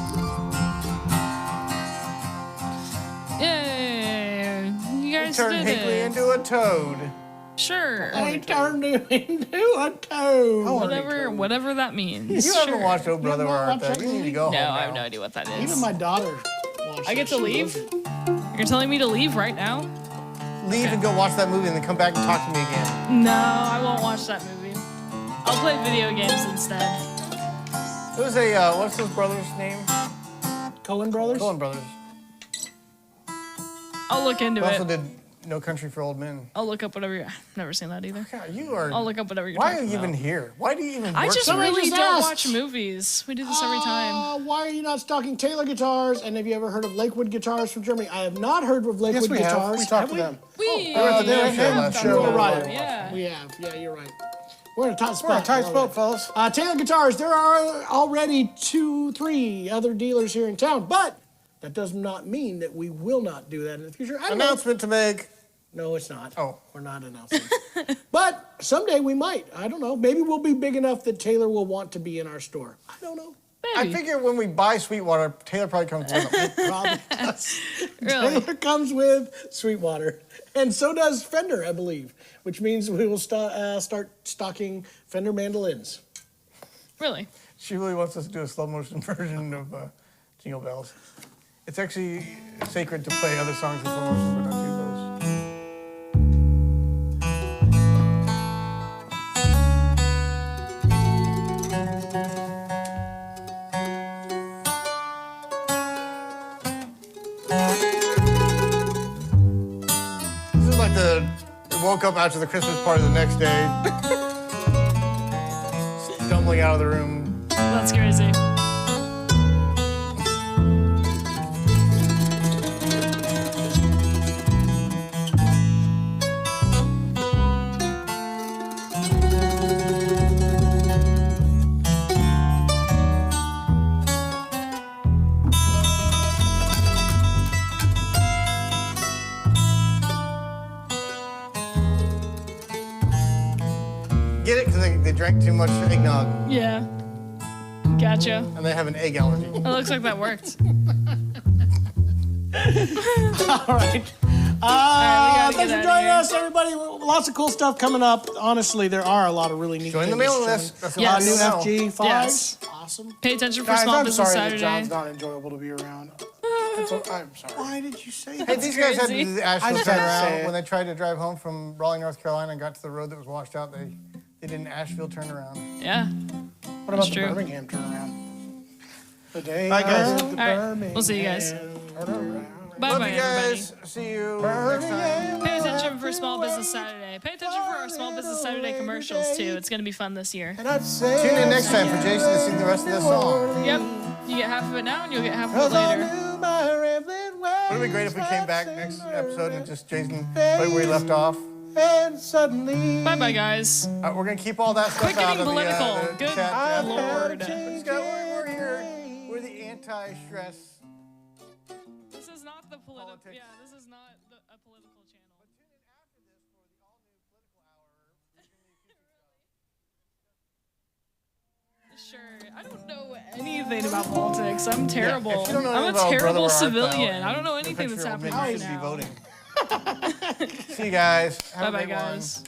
Yay. You guys Turn did Hinckley it. into a toad. Sure. I turned him into a toad. Whatever that means. You sure. haven't watched Oh Brother, You Where haven't Art watched Thou? You need to go home No, now. I have no idea what that is. Even my daughter watched I get it. to She leave? loves it. You're telling me to leave right now? Leave and go watch that movie and then come back and talk to me again. No, I won't watch that movie. I'll play video games instead. It was a, what's those brothers' name? Coen Brothers? Coen Brothers. I'll look into They also it. did No Country for Old Men. I'll look up whatever you're... I've never seen that either. God, you are... I'll look up whatever you're Why are talking you about. even here? Why do you even work I just Somebody really just don't asked. watch movies. We do this every time. Why are you not stocking Taylor guitars? And have you ever heard of Lakewood Guitars from Germany? I have not heard of Lakewood Yes, we have. Guitars. We talked to we? them. We They were at the they're Mayo a show hand last show. year. You're right. Yeah. We have. Yeah, you're right. We're in a tight spot. We're in a tight All spot, right. fellas. Taylor Guitars, there are already 2-3 other dealers here in town, but that does not mean that we will not do that in the future. I don't know. Announcement to make. No, it's not. Oh. We're not announcing. But someday we might. I don't know. Maybe we'll be big enough that Taylor will want to be in our store. I don't know. Maybe. I figure when we buy Sweetwater, Taylor probably comes with them. Probably does. Really? Taylor comes with Sweetwater. And so does Fender, I believe, which means we will start stocking Fender mandolins. Really? She really wants us to do a slow motion version of Jingle Bells. It's actually sacred to play other songs in slow motion, but not do those. This is like we woke up after the Christmas party the next day, stumbling out of the room. That's crazy. they drank too much eggnog Yeah. Gotcha. and they have an egg allergy. It looks like that worked. All right. we gotta Thanks get for outta joining here. us, everybody. Lots of cool stuff coming up. Honestly, there are a lot of really neat Join the things mailing coming. list. That's A lot of new Yes. FG 5s. Yes. Awesome. Pay attention for Guys, Small I'm Business sorry that Saturday. John's not enjoyable to be around. I'm sorry. Why did you say Hey, that? these guys had to crazy. do the I Asheville just had to say turnaround it. when they tried to drive home from Raleigh, North Carolina, and got to the road that was washed out. They did an Asheville turnaround. Yeah. What about the true. Birmingham turnaround? The day Bye, guys. of the All right, Birmingham we'll see you guys. turnaround. Bye Love bye, you everybody. guys. See you next time. Pay attention for Small Business Saturday. Pay attention for our Small Business Saturday commercials too. It's gonna be fun this year. And I'd say Tune in next time for Jason to sing the rest of this song. Yep. You get half of it now, and you'll get half of it later. Wouldn't it be great if we came back next episode and just Jason right where he left off? And suddenly Bye bye, guys. We're gonna keep all that stuff Quit out getting of political. the Good chat. lord. We're here. We're the anti-stress. This is not the political. Politics. Yeah, this is not a political channel. Sure. I don't know anything about politics. I'm terrible. If you don't know I'm a anything about terrible Brother Art, civilian. though, I don't know the anything picture that's will happening make right you should be now. voting. See you guys. Have Bye a bye, great one. guys.